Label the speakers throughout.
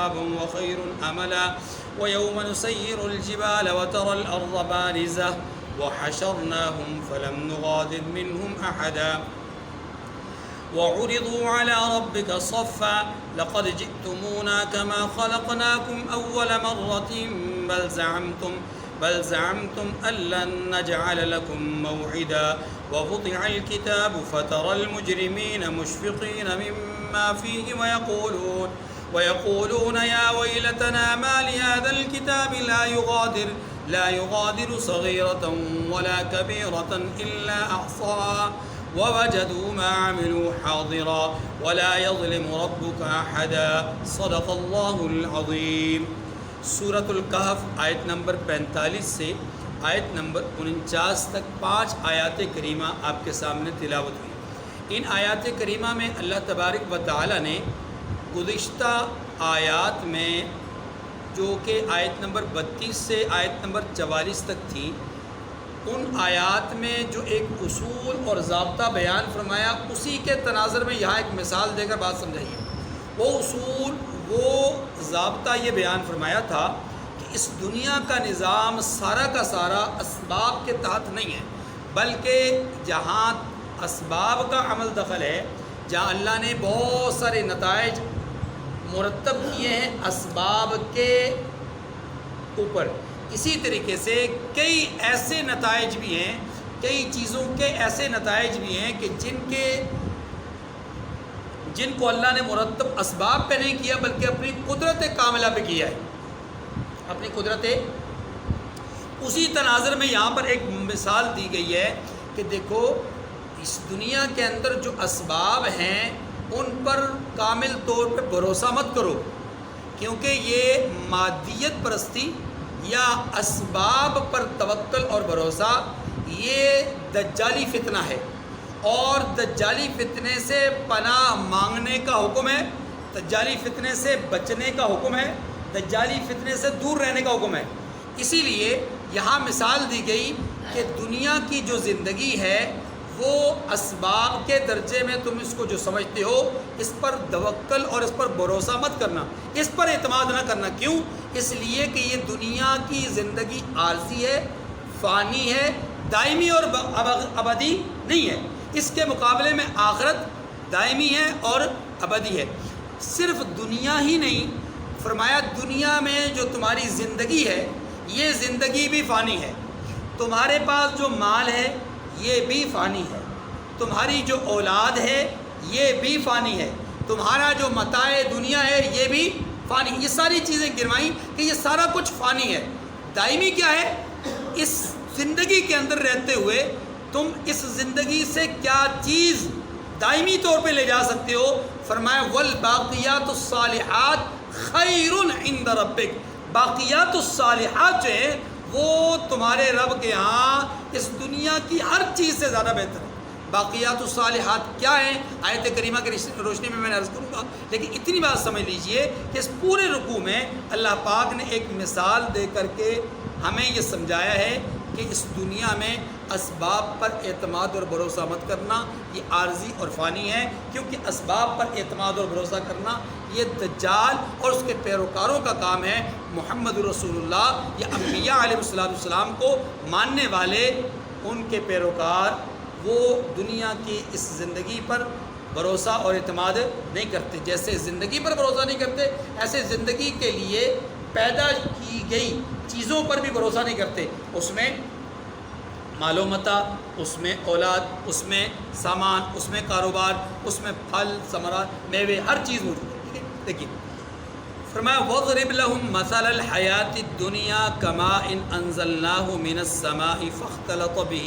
Speaker 1: ثوابا وخير أملا ويوم نسير الجبال وترى الأرض بارزة وحشرناهم فلم نغادر منهم أحدا وعرضوا على ربك صفا لقد جئتمونا كما خلقناكم أول مرة بل زعمتم أن لن نجعل لكم موعدا ووضع الكتاب فترى المجرمين مشفقين مما فيه ويقولون يا ويلتنا ما لهذا الكتاب لا يغادر صغيرة ولا كبيرة إلا أحصاها ووجدوا ما عملوا حاضرا ولا يظلم ربك أحدا صدق اللہ العظیم۔ سورۃ الکہف آیت نمبر 45 سے آیت نمبر 49 تک 5 آیات کریمہ آپ کے سامنے تلاوت ہوئی۔ ان آیات کریمہ میں اللہ تبارک و تعالی نے گزشتہ آیات میں جو کہ آیت نمبر 32 سے آیت نمبر 44 تک تھی، ان آیات میں جو ایک اصول اور ضابطہ بیان فرمایا، اسی کے تناظر میں یہاں ایک مثال دے کر بات سمجھائیے۔ وہ اصول، وہ ضابطہ یہ بیان فرمایا تھا کہ اس دنیا کا نظام سارا کا سارا اسباب کے تحت نہیں ہے، بلکہ جہاں اسباب کا عمل دخل ہے، جہاں اللہ نے بہت سارے نتائج مرتب کیے ہیں اسباب کے اوپر، اسی طریقے سے کئی ایسے نتائج بھی ہیں، کئی چیزوں کے ایسے نتائج بھی ہیں کہ جن کو اللہ نے مرتب اسباب پہ نہیں کیا بلکہ اپنی قدرت کاملہ پہ کیا ہے، اپنی قدرت۔ اسی تناظر میں یہاں پر ایک مثال دی گئی ہے کہ دیکھو اس دنیا کے اندر جو اسباب ہیں ان پر کامل طور پہ بھروسہ مت کرو، کیونکہ یہ مادیت پرستی یا اسباب پر توکل اور بھروسہ یہ دجالی فتنہ ہے، اور دجالی فتنے سے پناہ مانگنے کا حکم ہے، دجالی فتنے سے بچنے کا حکم ہے، دجالی فتنے سے دور رہنے کا حکم ہے۔ اسی لیے یہاں مثال دی گئی کہ دنیا کی جو زندگی ہے وہ اسباب کے درجے میں تم اس کو جو سمجھتے ہو، اس پر توکل اور اس پر بھروسہ مت کرنا، اس پر اعتماد نہ کرنا۔ کیوں؟ اس لیے کہ یہ دنیا کی زندگی عارضی ہے، فانی ہے، دائمی اور ابدی نہیں ہے۔ اس کے مقابلے میں آخرت دائمی ہے اور ابدی ہے۔ صرف دنیا ہی نہیں، فرمایا دنیا میں جو تمہاری زندگی ہے یہ زندگی بھی فانی ہے، تمہارے پاس جو مال ہے یہ بھی فانی ہے، تمہاری جو اولاد ہے یہ بھی فانی ہے، تمہارا جو متاع دنیا ہے یہ بھی فانی۔ یہ ساری چیزیں گنوائیں کہ یہ سارا کچھ فانی ہے۔ دائمی کیا ہے؟ اس زندگی کے اندر رہتے ہوئے تم اس زندگی سے کیا چیز دائمی طور پہ لے جا سکتے ہو؟ فرمایا والباقیات الصالحات خیر عند ربک، باقیات الصالحات جو ہیں وہ تمہارے رب کے ہاں اس دنیا کی ہر چیز سے زیادہ بہتر ہے۔ باقیات الصالحات کیا ہیں؟ آیت کریمہ کی روشنی میں نے عرض کروں گا، لیکن اتنی بات سمجھ لیجئے کہ اس پورے رکوع میں اللہ پاک نے ایک مثال دے کر کے ہمیں یہ سمجھایا ہے کہ اس دنیا میں اسباب پر اعتماد اور بھروسہ مت کرنا، یہ عارضی اور فانی ہے، کیونکہ اسباب پر اعتماد اور بھروسہ کرنا یہ دجال اور اس کے پیروکاروں کا کام ہے۔ محمد رسول اللہ یا انبیاء علیہ السلام کو ماننے والے ان کے پیروکار وہ دنیا کی اس زندگی پر بھروسہ اور اعتماد نہیں کرتے۔ جیسے زندگی پر بھروسہ نہیں کرتے، ایسے زندگی کے لیے پیدا کی گئی چیزوں پر بھی بھروسہ نہیں کرتے۔ اس میں مال و متاع، اس میں اولاد، اس میں سامان، اس میں کاروبار، اس میں پھل ثمرات میوے، ہر چیز موجود ہے۔ ٹھیک ہے، دیکھیے فرمایا وَاضْرِبْ لَهُم مَثَلَ الْحَيَاةِ الدُّنْيَا كَمَاءٍ أَنزَلْنَاهُ مِنَ السَّمَاءِ فَاخْتَلَطَ بِهِ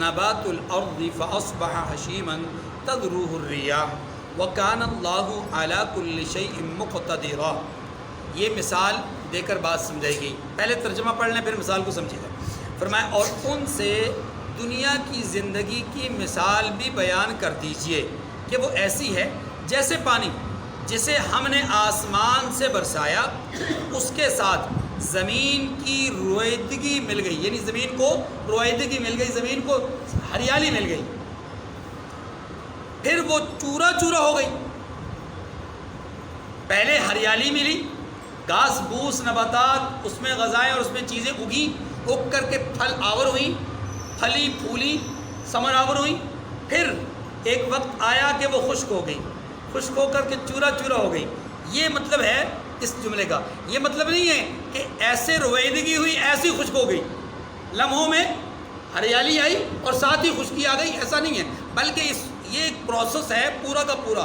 Speaker 1: نَبَاتُ الْأَرْضِ فَأَصْبَحَ هَشِيمًا تَذْرُوهُ الرِّيَاحُ وَكَانَ اللَّهُ عَلَى كُلِّ شَيْءٍ مُقْتَدِرًا۔ یہ مثال دے کر بات سمجھائی گئی۔ پہلے ترجمہ پڑھ لیں پھر مثال کو سمجھیے گا۔ فرمایا اور ان سے دنیا کی زندگی کی مثال بھی بیان کر دیجئے کہ وہ ایسی ہے جیسے پانی جسے ہم نے آسمان سے برسایا، اس کے ساتھ زمین کی رویدگی مل گئی، یعنی زمین کو رویدگی مل گئی، زمین کو ہریالی مل گئی، پھر وہ چورا چورا ہو گئی۔ پہلے ہریالی ملی، گھاس بھوس نباتات اس میں غذائیں اور اس میں چیزیں اگیں، اگ کر کے پھل آور ہوئیں، پھلی پھولی ثمر آور ہوئیں، پھر ایک وقت آیا کہ وہ خشک ہو گئی، خشک ہو کر کے چورا چورا ہو گئی. یہ مطلب ہے اس جملے کا. یہ مطلب نہیں ہے کہ ایسے رویدگی ہوئی ایسی خشک ہو گئی، لمحوں میں ہریالی آئی اور ساتھ ہی خشکی آ گئی، ایسا نہیں ہے. بلکہ یہ ایک پروسیس ہے پورا کا پورا،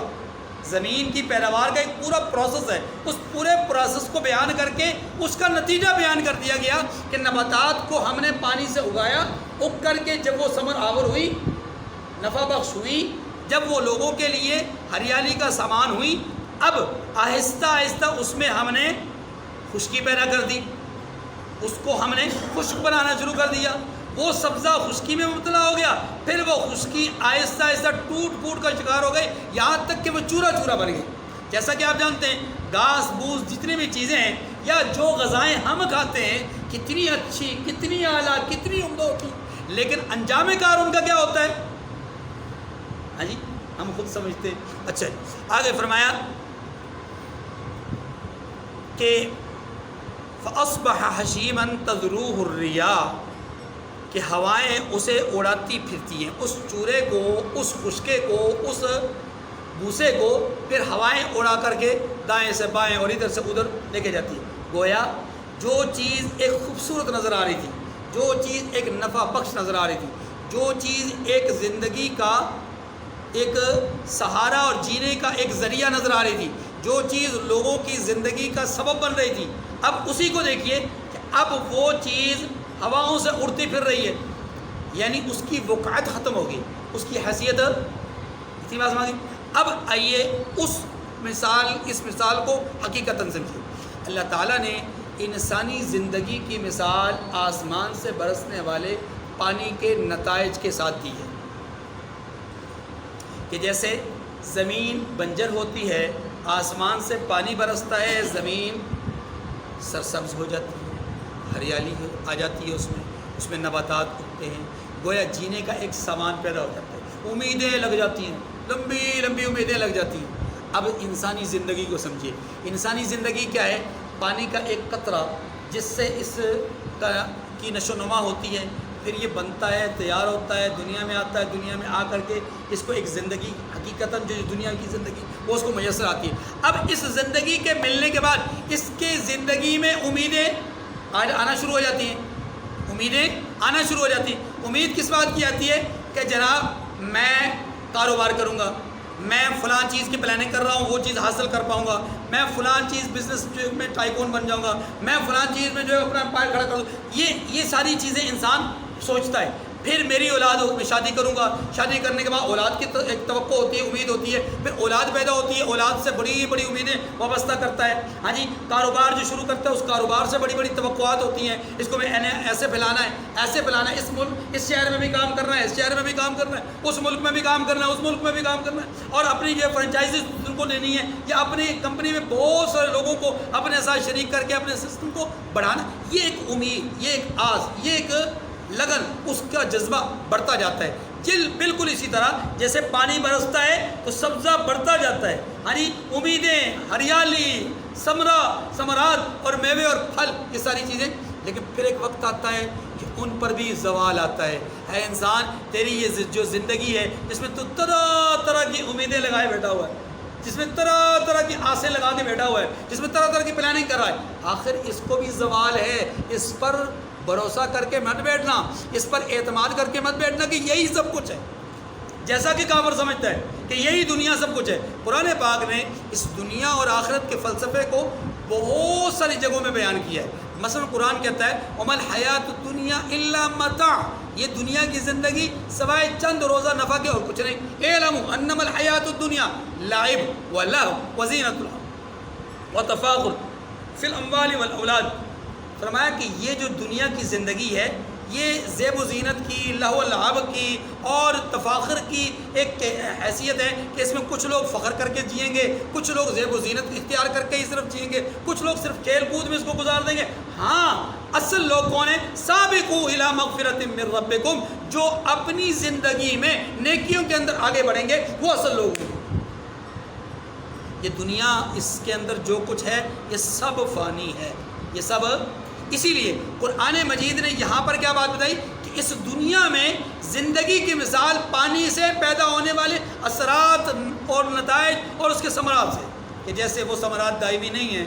Speaker 1: زمین کی پیداوار کا ایک پورا پروسیس ہے. اس پورے پروسیس کو بیان کر کے اس کا نتیجہ بیان کر دیا گیا کہ نباتات کو ہم نے پانی سے اگایا، اگ کر کے جب وہ ثمر آور ہوئی، نفع بخش ہوئی، جب وہ لوگوں کے لیے ہریالی کا سامان ہوئی، اب آہستہ آہستہ اس میں ہم نے خشکی پیدا کر دی، اس کو ہم نے خشک بنانا شروع کر دیا. وہ سبزہ خشکی میں مبتلا ہو گیا، پھر وہ خشکی آہستہ آہستہ ٹوٹ پھوٹ کا شکار ہو گئی، یہاں تک کہ وہ چورا چورا بن گئی. جیسا کہ آپ جانتے ہیں گھاس بھوس جتنی بھی چیزیں ہیں یا جو غذائیں ہم کھاتے ہیں کتنی اچھی، کتنی اعلیٰ، کتنی عمدہ ہوتی، لیکن انجام کار ان کا کیا ہوتا ہے؟ ہاں جی ہم خود سمجھتے. اچھا آگے فرمایا کہ فَأَصْبَحَ حَشِيمًا تَذْرُوهُ الرِّيَاحُ، کہ ہوائیں اسے اڑاتی پھرتی ہیں، اس چورے کو، اس خشکے کو، اس بھوسے کو پھر ہوائیں اڑا کر کے دائیں سے بائیں اور ادھر سے ادھر لے کے جاتی ہے. گویا جو چیز ایک خوبصورت نظر آ رہی تھی، جو چیز ایک نفع بخش نظر آ رہی تھی، جو چیز ایک زندگی کا ایک سہارا اور جینے کا ایک ذریعہ نظر آ رہی تھی، جو چیز لوگوں کی زندگی کا سبب بن رہی تھی، اب اسی کو دیکھیے کہ اب وہ چیز ہواؤں سے اڑتی پھر رہی ہے، یعنی اس کی وقعت ختم ہوگی، اس کی حیثیت اتنی بات سمجھ. اب آئیے اس مثال کو حقیقتاً سمجھیے. اللہ تعالیٰ نے انسانی زندگی کی مثال آسمان سے برسنے والے پانی کے نتائج کے ساتھ دی ہے کہ جیسے زمین بنجر ہوتی ہے، آسمان سے پانی برستا ہے، زمین سرسبز ہو جاتی ہے، ہریالی آ جاتی ہے، اس میں نباتات اگتے ہیں، گویا جینے کا ایک سامان پیدا ہو جاتا ہے، امیدیں لگ جاتی ہیں، لمبی لمبی امیدیں لگ جاتی ہیں. اب انسانی زندگی کو سمجھیے. انسانی زندگی کیا ہے؟ پانی کا ایک قطرہ جس سے اس کی نشو و نما ہوتی ہے، پھر یہ بنتا ہے، تیار ہوتا ہے، دنیا میں آتا ہے، دنیا میں آ کر کے اس کو ایک زندگی حقیقتاً جو دنیا کی زندگی وہ اس کو میسر آتی ہے. اب اس زندگی کے ملنے کے بعد اس کے زندگی میں امیدیں آنا شروع ہو جاتی ہیں، امیدیں آنا شروع ہو جاتی ہیں. امید کس بات کی آتی ہے؟ کہ جناب میں کاروبار کروں گا، میں فلاں چیز کی پلاننگ کر رہا ہوں، وہ چیز حاصل کر پاؤں گا، میں فلاں چیز بزنس میں ٹائکون بن جاؤں گا، میں فلاں چیز میں جو ہے اپنا پیر کھڑا کر دوں. یہ ساری چیزیں انسان سوچتا ہے. پھر میری اولاد میں شادی کروں گا، شادی کرنے کے بعد اولاد کی ایک توقع ہوتی ہے، امید ہوتی ہے، پھر اولاد پیدا ہوتی ہے، اولاد سے بڑی بڑی امیدیں وابستہ کرتا ہے. ہاں جی کاروبار جو شروع کرتا ہے اس کاروبار سے بڑی بڑی توقعات ہوتی ہیں، اس کو میں ایسے پھیلانا ہے، ایسے پھیلانا ہے، اس ملک اس شہر میں بھی کام کرنا ہے، اس شہر میں بھی کام کرنا ہے، اس ملک میں بھی کام کرنا ہے، اس ملک میں بھی کام کرنا ہے، اور اپنی جو فرنچائزز ان کو لینی ہے یا اپنی کمپنی میں بہت سارے لوگوں کو اپنے ساتھ شریک کر کے اپنے سسٹم کو بڑھانا. یہ ایک امید، یہ ایک آس، یہ ایک لگن، اس کا جذبہ بڑھتا جاتا ہے. بالکل اسی طرح جیسے پانی برستا ہے تو سبزہ بڑھتا جاتا ہے. ہاں جی امیدیں، ہریالی، ثمرات اور میوے اور پھل، یہ ساری چیزیں. لیکن پھر ایک وقت آتا ہے کہ ان پر بھی زوال آتا ہے. اے انسان تیری یہ جو زندگی ہے جس میں تو طرح طرح کی امیدیں لگائے بیٹھا ہوا ہے، جس میں طرح طرح کی آسیں لگا کے بیٹھا ہوا ہے، جس میں طرح طرح کی پلاننگ کر رہا ہے، آخر اس کو بھی زوال ہے. اس پر بھروسہ کر کے مت بیٹھنا، اس پر اعتماد کر کے مت بیٹھنا کہ یہی سب کچھ ہے، جیسا کہ کافر سمجھتا ہے کہ یہی دنیا سب کچھ ہے. قرآن پاک نے اس دنیا اور آخرت کے فلسفے کو بہت ساری جگہوں میں بیان کیا ہے. مثلا قرآن کہتا ہے وَمَا الْحَيَاةُ الدُّنْيَا إِلَّا مَتَاعٌ، یہ دنیا کی زندگی سوائے چند روزہ نفع کے اور کچھ نہیں. اعلموا انما الحیات الدنیا لعب ولہو وزینۃ وتفاخر فی الاموال والاولاد. فرمایا کہ یہ جو دنیا کی زندگی ہے یہ زیب و زینت کی، لہو و لعب کی اور تفاخر کی ایک حیثیت ہے کہ اس میں کچھ لوگ فخر کر کے جئیں گے، کچھ لوگ زیب و زینت اختیار کر کے ہی صرف جئیں گے، کچھ لوگ صرف کھیل کود میں اس کو گزار دیں گے. ہاں اصل لوگ کون ہیں؟ سابقوا الی مغفرۃ من ربکم، جو اپنی زندگی میں نیکیوں کے اندر آگے بڑھیں گے وہ اصل لوگ ہیں. یہ دنیا، اس کے اندر جو کچھ ہے یہ سب فانی ہے، یہ سب. اسی لیے قرآن مجید نے یہاں پر کیا بات بتائی کہ اس دنیا میں زندگی کی مثال پانی سے پیدا ہونے والے اثرات اور نتائج اور اس کے ثمرات سے، کہ جیسے وہ ثمرات دائمی نہیں ہیں،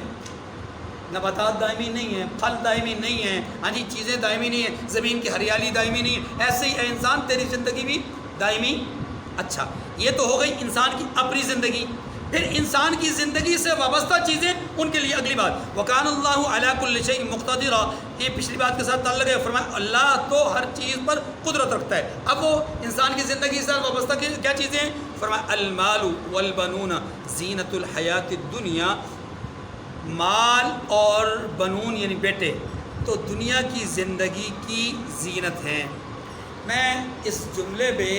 Speaker 1: نباتات دائمی نہیں ہیں، پھل دائمی نہیں ہیں، ہاں جی چیزیں دائمی نہیں ہیں، زمین کی ہریالی دائمی نہیں ہے، ایسے ہی اے انسان تیری زندگی بھی دائمی. اچھا یہ تو ہو گئی انسان کی اپنی زندگی. پھر انسان کی زندگی سے وابستہ چیزیں، ان کے لیے اگلی بات وَكَانَ اللَّهُ عَلَىٰ كُلِّ شَيْءٍ مُقْتَدِرًا، یہ پچھلی بات کے ساتھ تعلق ہے. فرمایا اللہ تو ہر چیز پر قدرت رکھتا ہے. اب وہ انسان کی زندگی سے وابستہ کیا چیزیں ہیں؟ فرمایا المال والبنون زینت الحیات الدنیا، مال اور بنون یعنی بیٹے تو دنیا کی زندگی کی زینت ہیں. میں اس جملے پہ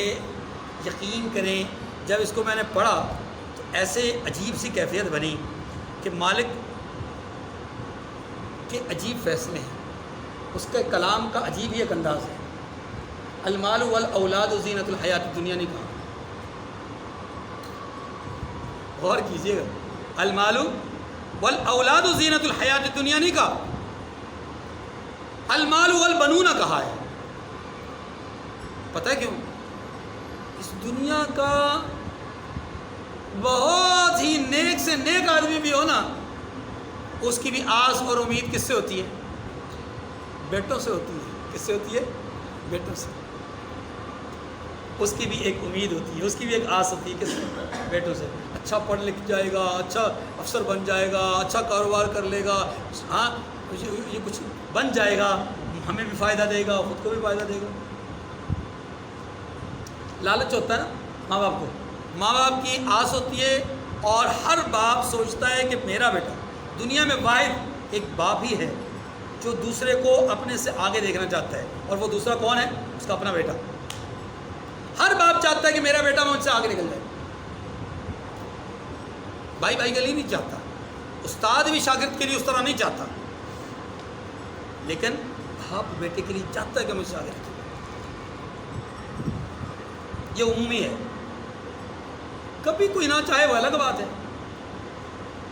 Speaker 1: یقین کریں جب اس کو میں نے پڑھا تو ایسے عجیب سی کیفیت بنی کہ مالک کے عجیب فیصلے ہیں، اس کے کلام کا عجیب ہی ایک انداز ہے. المال والاولاد زینت الحیات الدنیا نہیں کہا، غور کیجیے گا، المال والاولاد زینت الحیات الدنیا نہیں کہا، المال والبنون کہا ہے. پتہ ہے کیوں؟ اس دنیا کا بہت ہی نیک سے نیک آدمی بھی ہو نا، اس کی بھی آس اور امید کس سے ہوتی ہے؟ بیٹوں سے ہوتی ہے. کس سے ہوتی ہے؟ بیٹوں سے. اس کی بھی ایک امید ہوتی ہے، اس کی بھی ایک آس ہوتی ہے. کس سے؟ بیٹوں سے. اچھا پڑھ لکھ جائے گا، اچھا افسر بن جائے گا، اچھا کاروبار کر لے گا، ہاں یہ کچھ بن جائے گا، ہمیں بھی فائدہ دے گا، خود کو بھی فائدہ دے گا. لالچ ہوتا ہے نا ماں باپ کو، ماں باپ کی آس ہوتی ہے، اور ہر باپ سوچتا ہے کہ میرا بیٹا، دنیا میں واحد ایک باپ ہی ہے جو دوسرے کو اپنے سے آگے دیکھنا چاہتا ہے، اور وہ دوسرا کون ہے؟ اس کا اپنا بیٹا. ہر باپ چاہتا ہے کہ میرا بیٹا مجھ سے آگے نکل جائے. بھائی بھائی کے لیے نہیں چاہتا، استاد بھی شاگرد کے لیے اس طرح نہیں چاہتا، لیکن باپ بیٹے کے لیے چاہتا ہے کہ مجھ سے آگے نکل. یہ عمومی ہے، کبھی کوئی نہ چاہے وہ الگ بات ہے.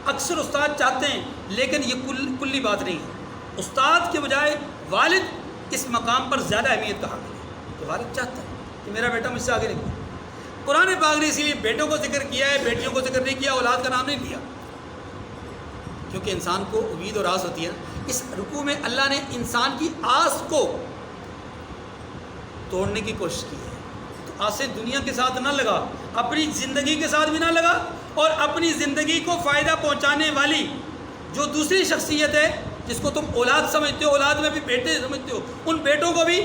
Speaker 1: اکثر استاد چاہتے ہیں، لیکن یہ کلی بات نہیں ہے. استاد کے بجائے والد اس مقام پر زیادہ اہمیت کا حامل ہے کہ والد چاہتا ہے کہ میرا بیٹا مجھ سے آگے نکلے. قرآن پاک نے اسی لیے بیٹوں کو ذکر کیا ہے، بیٹیوں کو ذکر نہیں کیا، اولاد کا نام نہیں لیا، کیونکہ انسان کو امید اور آس ہوتی ہے. اس رکوع میں اللہ نے انسان کی آس کو توڑنے کی کوشش کی ہے. تو آسیں دنیا کے ساتھ نہ لگا، اپنی زندگی کے ساتھ بھی نہ لگا، اور اپنی زندگی کو فائدہ پہنچانے والی جو دوسری شخصیت ہے جس کو تم اولاد سمجھتے ہو، اولاد میں بھی بیٹے سمجھتے ہو، ان بیٹوں کو بھی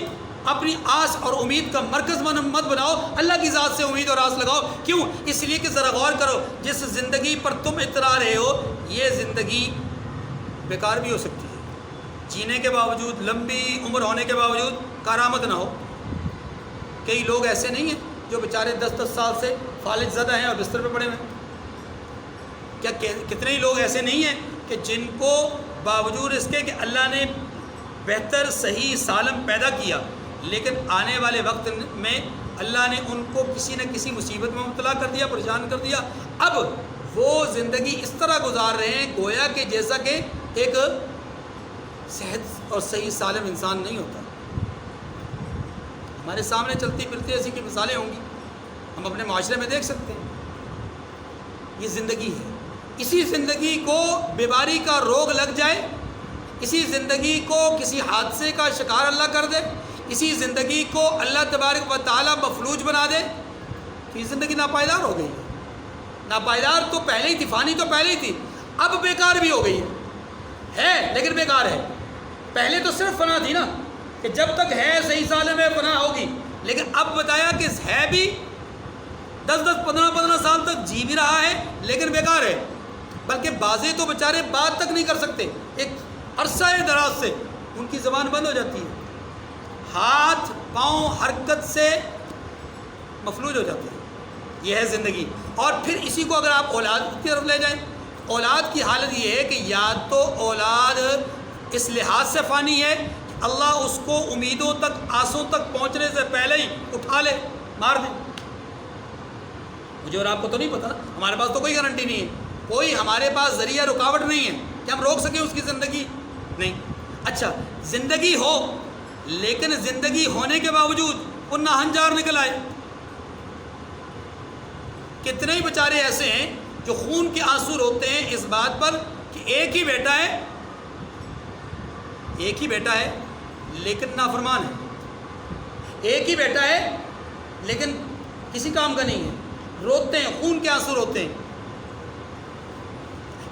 Speaker 1: اپنی آس اور امید کا مرکز مت بناؤ. اللہ کی ذات سے امید اور آس لگاؤ. کیوں؟ اس لیے کہ ذرا غور کرو، جس زندگی پر تم اترا رہے ہو یہ زندگی بیکار بھی ہو سکتی ہے. جینے کے باوجود، لمبی عمر ہونے کے باوجود کارآمد نہ ہو. کئی لوگ ایسے نہیں ہیں جو بیچارے 10-10 سال سے فالج زدہ ہیں اور بستر پہ پڑے ہوئے ہیں. کیا کتنے ہی لوگ ایسے نہیں ہیں کہ جن کو باوجود اس کے کہ اللہ نے بہتر صحیح سالم پیدا کیا، لیکن آنے والے وقت میں اللہ نے ان کو کسی نہ کسی مصیبت میں مبتلا کر دیا، پریشان کر دیا. اب وہ زندگی اس طرح گزار رہے ہیں گویا کہ جیسا کہ ایک صحت اور صحیح سالم انسان نہیں ہوتا. ہمارے سامنے چلتی پھرتی ایسی کی مثالیں ہوں گی، ہم اپنے معاشرے میں دیکھ سکتے ہیں. یہ زندگی ہے. اسی زندگی کو بیماری کا روگ لگ جائے، اسی زندگی کو کسی حادثے کا شکار اللہ کر دے، اسی زندگی کو اللہ تبارک و تعالیٰ مفلوج بنا دے، تو یہ زندگی ناپائیدار ہو گئی. ناپائیدار تو پہلے ہی تھی، فانی تو پہلے ہی تھی، اب بیکار بھی ہو گئی ہے لیکن بیکار ہے. پہلے تو صرف فنا تھی نا، کہ جب تک ہے صحیح سالم ہے فنا ہوگی، لیکن اب بتایا کہ ہے بھی 10-10 15-15 سال تک جی بھی رہا ہے لیکن بیکار ہے. بلکہ بعضے تو بیچارے بات تک نہیں کر سکتے، ایک عرصہ دراز سے ان کی زبان بند ہو جاتی ہے، ہاتھ پاؤں حرکت سے مفلوج ہو جاتے ہیں. یہ ہے زندگی. اور پھر اسی کو اگر آپ اولاد کی طرف لے جائیں، اولاد کی حالت یہ ہے کہ یا تو اولاد اس لحاظ سے فانی ہے کہ اللہ اس کو امیدوں تک، آسوں تک پہنچنے سے پہلے ہی اٹھا لے، مار دے. مجھے اور آپ کو تو نہیں پتا، ہمارے پاس تو کوئی گارنٹی نہیں ہے کوئی ہمارے پاس ذریعہ رکاوٹ نہیں ہے کہ ہم روک سکیں اس کی زندگی نہیں. اچھا زندگی ہو لیکن زندگی ہونے کے باوجود وہ ناہنجار نکل آئے. کتنے ہی بیچارے ایسے ہیں جو خون کے آنسو روتے ہیں اس بات پر کہ ایک ہی بیٹا ہے لیکن نافرمان ہے. ایک ہی بیٹا ہے لیکن کسی کام کا نہیں ہے. روتے ہیں, خون کے آنسو روتے ہیں.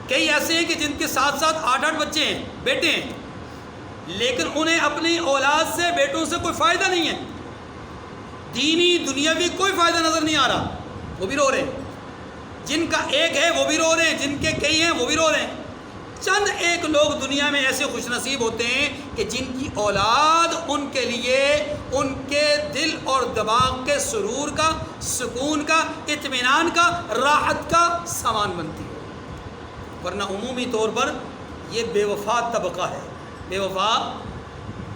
Speaker 1: کئی ایسے ہیں کہ جن کے ساتھ ساتھ 8 بچے ہیں, بیٹے ہیں, لیکن انہیں اپنی اولاد سے, بیٹوں سے کوئی فائدہ نہیں ہے. دینی دنیاوی کوئی فائدہ نظر نہیں آ رہا, وہ بھی رو رہے ہیں. جن کا ایک ہے وہ بھی رو رہے ہیں, جن کے کئی ہیں وہ بھی رو رہے ہیں. چند ایک لوگ دنیا میں ایسے خوش نصیب ہوتے ہیں کہ جن کی اولاد ان کے لیے ان کے دل اور دماغ کے سرور کا, سکون کا, اطمینان کا, راحت کا سامان بنتی ہے. ورنہ عمومی طور پر یہ بے وفا طبقہ ہے. بے وفا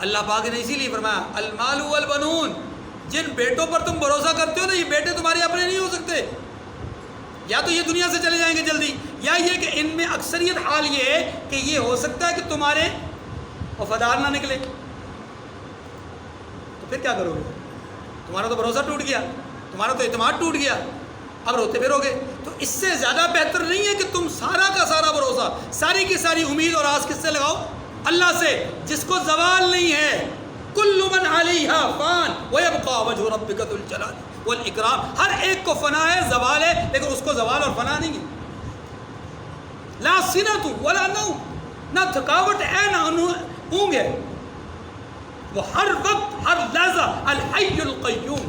Speaker 1: اللہ پاک نے اسی لیے فرمایا المال والبنون, جن بیٹوں پر تم بھروسہ کرتے ہو نا, یہ بیٹے تمہارے اپنے نہیں ہو سکتے. یا تو یہ دنیا سے چلے جائیں گے جلدی, یا یہ کہ ان میں اکثریت حال یہ ہے کہ یہ ہو سکتا ہے کہ تمہارے وفادار نہ نکلے. تو پھر کیا کرو گے؟ تمہارا تو بھروسہ ٹوٹ گیا, تمہارا تو اعتماد ٹوٹ گیا, اب روتے پھرو گے. تو اس سے زیادہ بہتر نہیں ہے کہ تم سارا کا سارا بھروسہ, ساری کی ساری امید اور آس کس سے لگاؤ؟ اللہ سے, جس کو زوال نہیں ہے. کل من علیہا فان ویبقى وجہ ربک ذو الجلال والاکرام. ہر ایک کو فنا ہے, زوال ہے, لیکن اس کو زوال اور فنا نہیں ہے. لا سنۃ ولا نوم, نہ تھکاوٹ ہے نہ اونگ ہے. وہ ہر وقت ہر لحظہ الحی القیوم,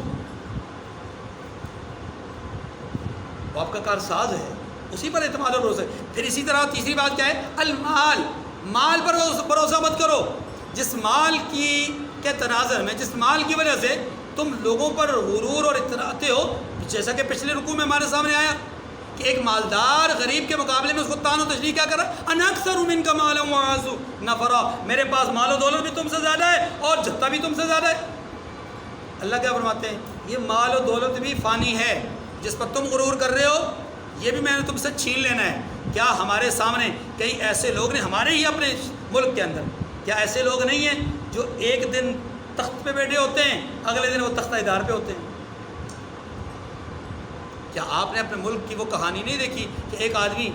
Speaker 1: وہ آپ کا کارساز ہے, اسی پر اعتماد اور بھروسہ. پھر اسی طرح تیسری بات کیا ہے؟ المال, مال پر بھروسہ مت کرو. جس مال کے تناظر میں, جس مال کی وجہ سے تم لوگوں پر غرور اور اطراتے ہو, جیسا کہ پچھلے رکوع میں ہمارے سامنے آیا کہ ایک مالدار غریب کے مقابلے میں اس کو تان و تشریح کیا کر رہا ہے؟ انا اکثر منک مالا واعز نفرا, میرے پاس مال و دولت بھی تم سے زیادہ ہے اور جتھا بھی تم سے زیادہ ہے. اللہ کیا فرماتے ہیں؟ یہ مال و دولت بھی فانی ہے, جس پر تم غرور کر رہے ہو یہ بھی میں نے تم سے چھین لینا ہے. کیا ہمارے سامنے کئی ایسے لوگ نے, ہمارے ہی اپنے ملک کے اندر, کیا ایسے لوگ نہیں ہیں جو ایک دن تخت پہ بیٹھے ہوتے ہیں, اگلے دن وہ تختہ ادار پہ ہوتے ہیں؟ کیا آپ نے اپنے ملک کی وہ کہانی نہیں دیکھی کہ ایک آدمی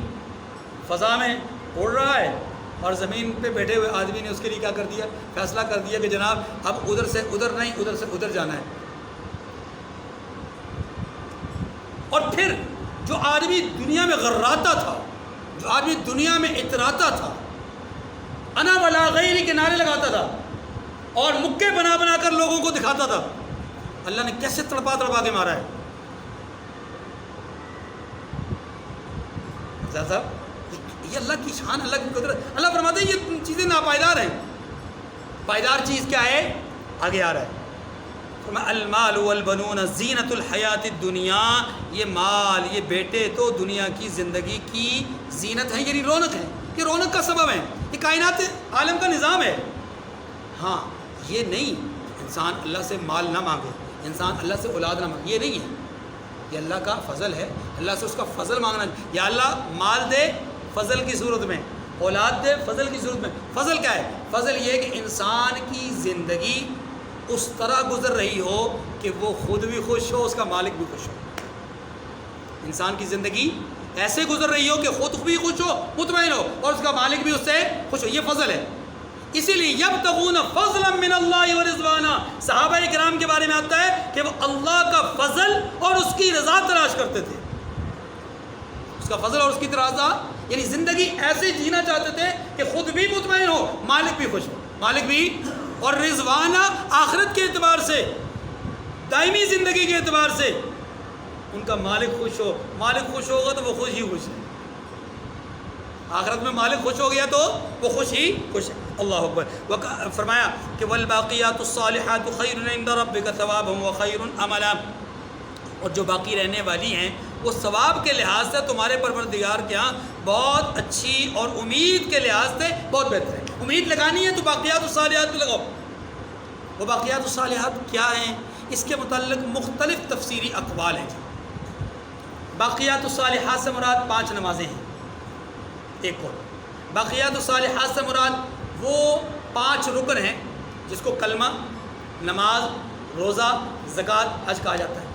Speaker 1: فضا میں اڑ رہا ہے اور زمین پہ بیٹھے ہوئے آدمی نے اس کے لیے کیا کر دیا؟ فیصلہ کر دیا کہ جناب اب ادھر سے ادھر نہیں, ادھر سے ادھر جانا ہے. اور پھر جو آدمی دنیا میں غراتا تھا, جو آدمی دنیا میں اتراتا تھا, انا ولا غیری کے نعرے لگاتا تھا اور مکے بنا بنا کر لوگوں کو دکھاتا تھا, اللہ نے کیسے تڑپا تڑپا کے مارا ہے. صاحب یہ اللہ کی شان, اللہ کی قدرت. اللہ فرماتے ہیں یہ چیزیں ناپائیدار ہیں. پائیدار چیز کیا ہے؟ آگے آ رہا ہے المال والبنون زینت الحیات الدنیا. یہ مال, یہ بیٹے تو دنیا کی زندگی کی زینت ہے, یعنی رونق ہے, یہ رونق کا سبب ہے, یہ کائنات عالم کا نظام ہے. ہاں یہ نہیں انسان اللہ سے مال نہ مانگے, انسان اللہ سے اولاد نہ مانگے, یہ نہیں ہے. یہ اللہ کا فضل ہے, اللہ سے اس کا فضل مانگنا. یا اللہ مال دے فضل کی صورت میں, اولاد دے فضل کی صورت میں. فضل کیا ہے؟ فضل یہ کہ انسان کی زندگی اس طرح گزر رہی ہو کہ وہ خود بھی خوش ہو, اس کا مالک بھی خوش ہو. انسان کی زندگی ایسے گزر رہی ہو کہ خود بھی خوش ہو, مطمئن ہو, اور اس کا مالک بھی اس سے خوش ہو. یہ فضل ہے. اسی لیے یبتغون فضلا من اللہ ورضوانا, صحابہ کرام کے بارے میں آتا ہے کہ وہ اللہ کا فضل اور اس کی رضا تلاش کرتے تھے. اس کا فضل اور اس کی رضا, یعنی زندگی ایسے جینا چاہتے تھے کہ خود بھی مطمئن ہو, مالک بھی خوش ہو, مالک بھی. اور رضوانہ آخرت کے اعتبار سے, دائمی زندگی کے اعتبار سے ان کا مالک خوش ہو. مالک خوش ہوگا تو وہ خوش ہی خوش ہے. آخرت میں مالک خوش ہو گیا تو وہ خوش ہی خوش ہے. اللہ اکبر. فرمایا کہ والباقیات الصالحات خیر عند ربک ثوابا وخیر عملا, اور جو باقی رہنے والی ہیں وہ ثواب کے لحاظ سے تمہارے پروردگار کے ہاں بہت اچھی, اور امید کے لحاظ سے بہت بہتر ہے. امید لگانی ہے تو باقیات الصالحات میں لگاؤ. وہ باقیات الصالحات کیا ہیں؟ اس کے متعلق مختلف تفسیری اقوال ہیں. باقیات الصالحات سے مراد 5 نمازیں ہیں. ایک قول۔ باقیات الصالحات سے مراد وہ 5 رکن ہیں جس کو کلمہ، نماز، روزہ، زکوٰۃ، حج کہا جاتا ہے۔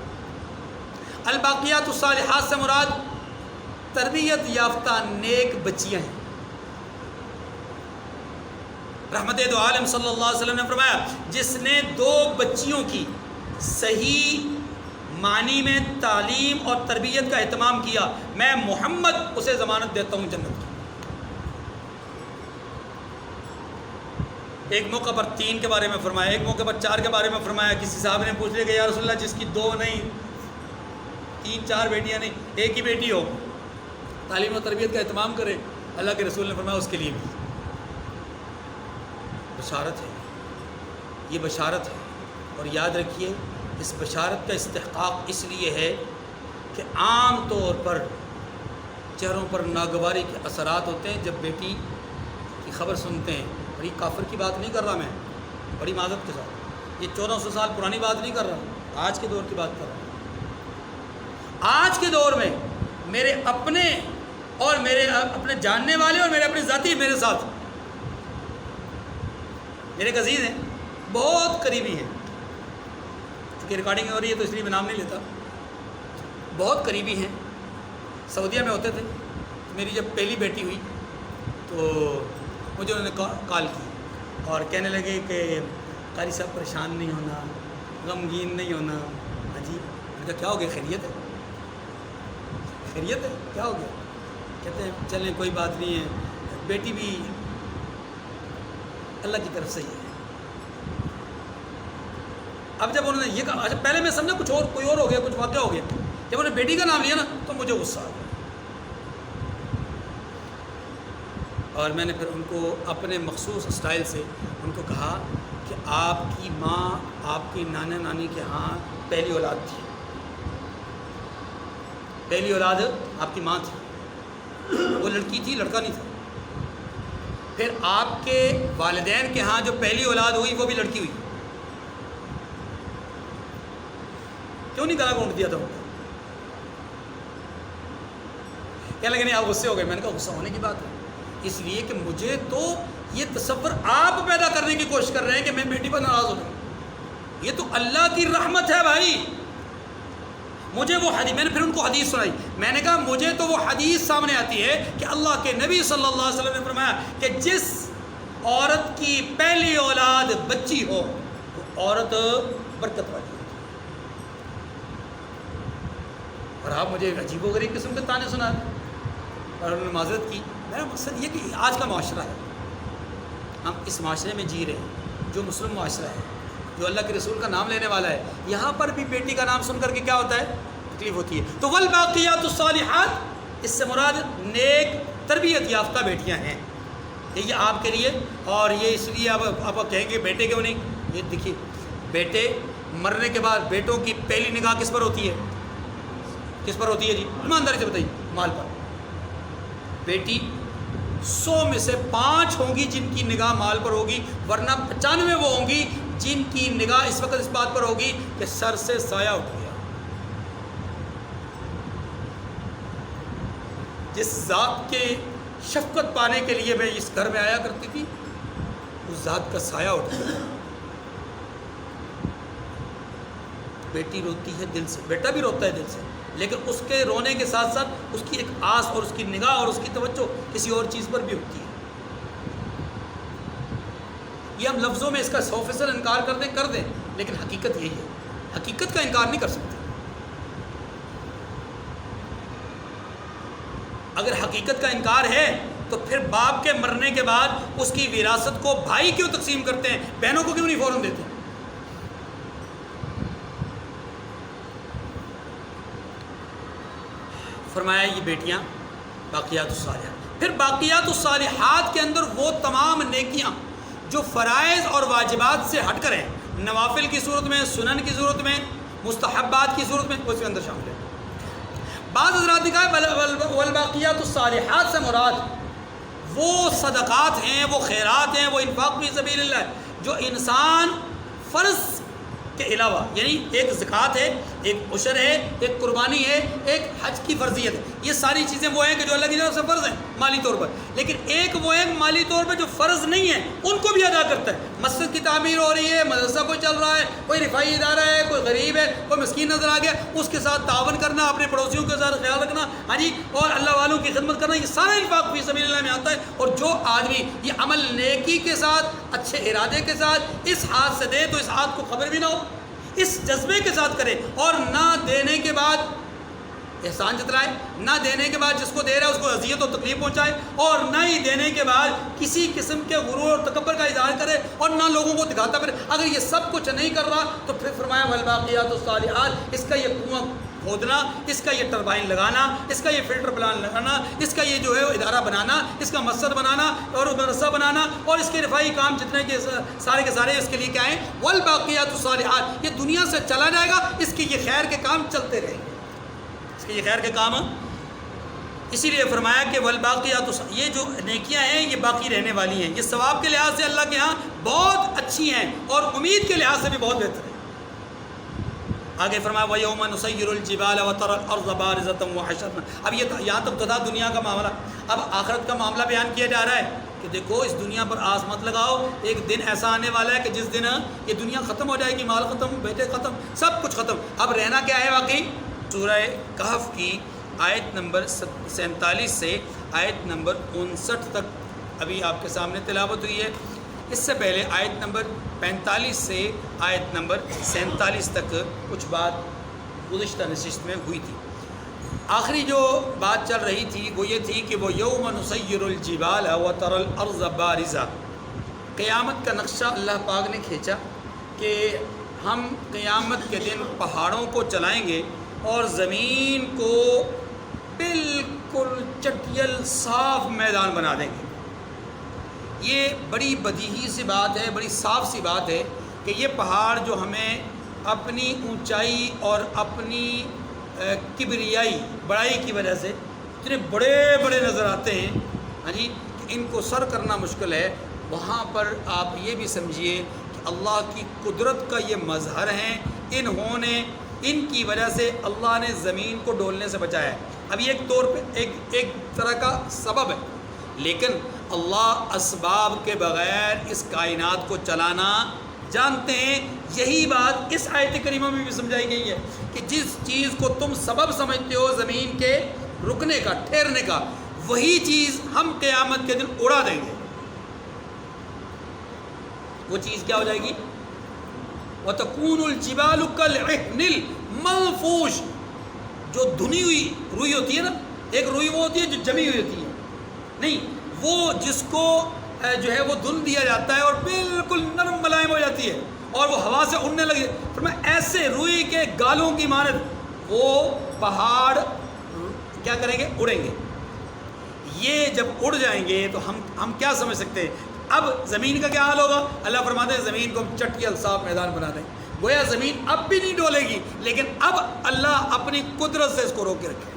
Speaker 1: الباقیات الصالحات سے مراد تربیت یافتہ نیک بچیاں ہیں۔ رحمت دو عالم صلی اللہ علیہ وسلم نے فرمایا جس نے 2 بچیوں کی صحیح معنی میں تعلیم اور تربیت کا اہتمام کیا، میں محمد اسے ضمانت دیتا ہوں جنت کی۔ ایک موقع پر 3 کے بارے میں فرمایا، ایک موقع پر 4 کے بارے میں فرمایا۔ کسی صاحب نے پوچھ لیا کہ یا رسول اللہ جس کی 2 نہیں 3-4 بیٹیاں نہیں، ایک ہی بیٹی ہو، تعلیم و تربیت کا اہتمام کرے، اللہ کے رسول نے فرمایا اس کے لیے بھی بشارت ہے، یہ بشارت ہے۔ اور یاد رکھیے اس بشارت کا استحقاق اس لیے ہے کہ عام طور پر چہروں پر ناگواری کے اثرات ہوتے ہیں جب بیٹی کی خبر سنتے ہیں۔ اور یہ کافر کی بات نہیں کر رہا میں، بڑی معذرت کے ساتھ، یہ 1400 سال پرانی بات نہیں کر رہا، آج کے دور کی بات کر رہا ہوں۔ آج کے دور میں میرے اپنے اور میرے اپنے جاننے والے اور میرے اپنے ذاتی میرے ساتھ میرے ایک عزیز ہیں، بہت قریبی ہیں، چونکہ ریکارڈنگ ہو رہی ہے تو اس لیے میں نام نہیں لیتا، بہت قریبی ہیں، سعودیہ میں ہوتے تھے۔ میری جب پہلی بیٹی ہوئی تو مجھے انہوں نے کال کی اور کہنے لگے کہ قاری صاحب پریشان نہیں ہونا، غمگین نہیں ہونا۔ ہاں جی، میں نے کہا کیا ہو گیا، خیریت ہے؟ خیریت ہے، کیا ہو گیا؟ کہتے ہیں چلیں کوئی بات نہیں ہے، بیٹی بھی اللہ کی طرف سے ہی ہے۔ اب جب انہوں نے یہ کہا، اچھا پہلے میں سمجھا کچھ اور، کوئی اور ہو گیا، کچھ واقعہ ہو گیا، جب انہوں نے بیٹی کا نام لیا نا تو مجھے غصہ آ گیا، اور میں نے پھر ان کو اپنے مخصوص اسٹائل سے ان کو کہا کہ آپ کی ماں آپ کی نانا نانی کے ہاں پہلی اولاد تھی، پہلی اولاد آپ کی ماں تھی، وہ لڑکی تھی، لڑکا نہیں تھا۔ پھر آپ کے والدین کے ہاں جو پہلی اولاد ہوئی وہ بھی لڑکی ہوئی، کیوں نہیں گلا گھونٹ دیا تھا ان کو؟ کہنے لگے نہیں آپ غصے ہو گئے۔ میں نے کہا غصہ ہونے کی بات ہے، اس لیے کہ مجھے تو یہ تصور آپ پیدا کرنے کی کوشش کر رہے ہیں کہ میں بیٹی پر ناراض ہو جاؤں، یہ تو اللہ کی رحمت ہے بھائی۔ مجھے وہ حدیث، میں نے پھر ان کو حدیث سنائی، میں نے کہا مجھے تو وہ حدیث سامنے آتی ہے کہ اللہ کے نبی صلی اللہ علیہ وسلم نے فرمایا کہ جس عورت کی پہلی اولاد بچی ہو وہ عورت برکت والی ہے۔ اور آپ مجھے عجیب و غریب قسم کے تانے سنا رہے ہیں، اور انہوں نے معذرت کی۔ میرا مقصد یہ کہ آج کا معاشرہ ہے، ہم اس معاشرے میں جی رہے ہیں جو مسلم معاشرہ ہے، جو اللہ کے رسول کا نام لینے والا ہے، یہاں پر بھی بیٹی کا نام سن کر کے کیا ہوتا ہے، تکلیف ہوتی ہے۔ تو والباقیات الصالحات اس سے مراد نیک تربیت یافتہ بیٹیاں ہیں، یہ آپ کے لیے۔ اور یہ اس لیے آپ کہیں گے بیٹے کیوں نہیں، یہ دیکھیے بیٹے مرنے کے بعد بیٹوں کی پہلی نگاہ کس پر ہوتی ہے، کس پر ہوتی ہے جی، ایمانداری سے بتائیے، مال پر۔ بیٹی 100 میں سے 5 ہوں گی جن کی نگاہ مال پر ہوگی، ورنہ 95 وہ ہوں گی جن کی نگاہ اس وقت اس بات پر ہوگی کہ سر سے سایہ اٹھ گیا۔ جس ذات کے شفقت پانے کے لیے میں اس گھر میں آیا کرتی تھی، اس ذات کا سایہ اٹھ گیا۔ بیٹی روتی ہے دل سے، بیٹا بھی روتا ہے دل سے، لیکن اس کے رونے کے ساتھ ساتھ اس کی ایک آس اور اس کی نگاہ اور اس کی توجہ کسی اور چیز پر بھی ہوتی ہے۔ یہ ہم لفظوں میں اس کا 100% انکار کر دیں، لیکن حقیقت یہی ہے، حقیقت کا انکار نہیں کر سکتے۔ اگر حقیقت کا انکار ہے تو پھر باپ کے مرنے کے بعد اس کی وراثت کو بھائی کیوں تقسیم کرتے ہیں، بہنوں کو کیوں نہیں فوراً دیتے؟ فرمایا یہ بیٹیاں باقیات الصالحات۔ پھر باقیات الصالحات کے اندر وہ تمام نیکیاں جو فرائض اور واجبات سے ہٹ کر ہیں، نوافل کی صورت میں، سنن کی صورت میں، مستحبات کی صورت میں، وہ اس کے اندر شامل ہے۔ بعض حضرات نے کہا والباقیات الصالحات سے مراد وہ صدقات ہیں، وہ خیرات ہیں، وہ انفاق فی سبیل اللہ جو انسان فرض کے علاوہ، یعنی ایک زکوٰۃ ہے، ایک عشر ہے، ایک قربانی ہے، ایک حج کی فرضیت ہے. یہ ساری چیزیں وہ ہیں کہ جو اللہ کی طرف سے فرض ہیں مالی طور پر. لیکن ایک وہ ہیں مالی طور پر جو فرض نہیں ہیں ان کو بھی ادا کرتا ہے. مسجد کی تعمیر ہو رہی ہے، مدرسہ کوئی چل رہا ہے، کوئی رفائی ادارہ ہے، کوئی غریب ہے، کوئی مسکین نظر آ گیا، اس کے ساتھ تعاون کرنا، اپنے پڑوسیوں کے ساتھ خیال رکھنا، ہاں جی، اور اللہ والوں کی خدمت کرنا، یہ سارا انفاق فی سبیل اللہ میں آتا ہے. اور جو آدمی یہ عمل نیکی کے ساتھ، اچھے ارادے کے ساتھ اس ہاتھ سے دے تو اس ہاتھ کو خبر بھی نہ ہو، اس جذبے کے ساتھ کرے، اور نہ دینے کے بعد احسان جتلائے، نہ دینے کے بعد جس کو دے رہا ہے اس کو اذیت و تکلیف پہنچائے، اور نہ ہی دینے کے بعد کسی قسم کے غرور اور تکبر کا اظہار کرے، اور نہ لوگوں کو دکھاتا پھر. اگر یہ سب کچھ نہیں کر رہا تو پھر فرمایا والباقیات الصالحات، اس کا یہ کنواں کھودنا، اس کا یہ ٹربائن لگانا، اس کا یہ فلٹر پلان لگانا، اس کا یہ جو ہے ادارہ بنانا، اس کا مسجد بنانا اور مدرسہ بنانا، اور اس کے رفائی کام جتنے کے سارے کے سارے اس کے لیے کیا ہیں؟ والباقیات الصالحات. یہ دنیا سے چلا جائے گا، اس کے یہ خیر کے کام چلتے رہیں گے، اس کے یہ خیر کے کام. اسی لیے فرمایا کہ والباقیات، یہ جو نیکیاں ہیں یہ باقی رہنے والی ہیں، یہ ثواب کے لحاظ سے اللہ کے ہاں بہت اچھی ہیں اور امید کے لحاظ سے بھی بہت بہتر ہیں. آگے فرمایا وَيَوْمَ نُسَيِّرُ الْجِبَالَ وَتَرَى الْأَرْضَ بَارِزَةً وَحَشَرْنَا. اب یہ یہاں تک تو تھا دنیا کا معاملہ، اب آخرت کا معاملہ بیان کیا جا رہا ہے کہ دیکھو اس دنیا پر آس مت لگاؤ، ایک دن ایسا آنے والا ہے کہ جس دن یہ دنیا ختم ہو جائے گی، مال ختم، بیٹے ختم، سب کچھ ختم. اب رہنا کیا ہے واقعی؟ سورہ کہف کی آیت نمبر 47 سے آیت نمبر 59 تک ابھی آپ کے سامنے تلاوت ہوئی ہے. اس سے پہلے آیت نمبر 45 سے آیت نمبر 47 تک کچھ بات گزشتہ نشست میں ہوئی تھی. آخری جو بات چل رہی تھی وہ یہ تھی کہ وہ یوم نسیر الجبال وتری الارض بارزہ، قیامت کا نقشہ اللہ پاک نے کھینچا کہ ہم قیامت کے دن پہاڑوں کو چلائیں گے اور زمین کو بالکل چٹیل صاف میدان بنا دیں گے. یہ بڑی بدیہی سی بات ہے، بڑی صاف سی بات ہے کہ یہ پہاڑ جو ہمیں اپنی اونچائی اور اپنی کبریائی بڑائی کی وجہ سے اتنے بڑے بڑے نظر آتے ہیں، ہاں جی، کہ ان کو سر کرنا مشکل ہے. وہاں پر آپ یہ بھی سمجھیے کہ اللہ کی قدرت کا یہ مظہر ہیں، ان کی وجہ سے اللہ نے زمین کو ڈولنے سے بچایا ہے. اب یہ ایک طور پہ ایک طرح کا سبب ہے، لیکن اللہ اسباب کے بغیر اس کائنات کو چلانا جانتے ہیں. یہی بات اس آیت کریمہ میں بھی سمجھائی گئی ہے کہ جس چیز کو تم سبب سمجھتے ہو زمین کے رکنے کا، ٹھہرنے کا، وہی چیز ہم قیامت کے دن اڑا دیں گے. وہ چیز کیا ہو جائے گی؟ وَتَكُونُ الْجِبَالُ كَالْعِهْنِ الْمَنْفُوشِ. جو دھنی ہوئی روئی ہوتی ہے نا، ایک روئی وہ ہوتی ہے جو جمی ہوئی ہوتی ہے، نہیں وہ جس کو جو ہے وہ دھن دیا جاتا ہے اور بالکل نرم ملائم ہو جاتی ہے اور وہ ہوا سے اڑنے لگے. فرمایا ایسے روئی کے گالوں کی مانند وہ پہاڑ کیا کریں گے؟ اڑیں گے. یہ جب اڑ جائیں گے تو ہم کیا سمجھ سکتے ہیں؟ اب زمین کا کیا حال ہوگا؟ اللہ فرماتے ہیں زمین کو ہم چٹیل صاف میدان بنا دیں. گویا زمین اب بھی نہیں ڈولے گی، لیکن اب اللہ اپنی قدرت سے اس کو روکے رکھے.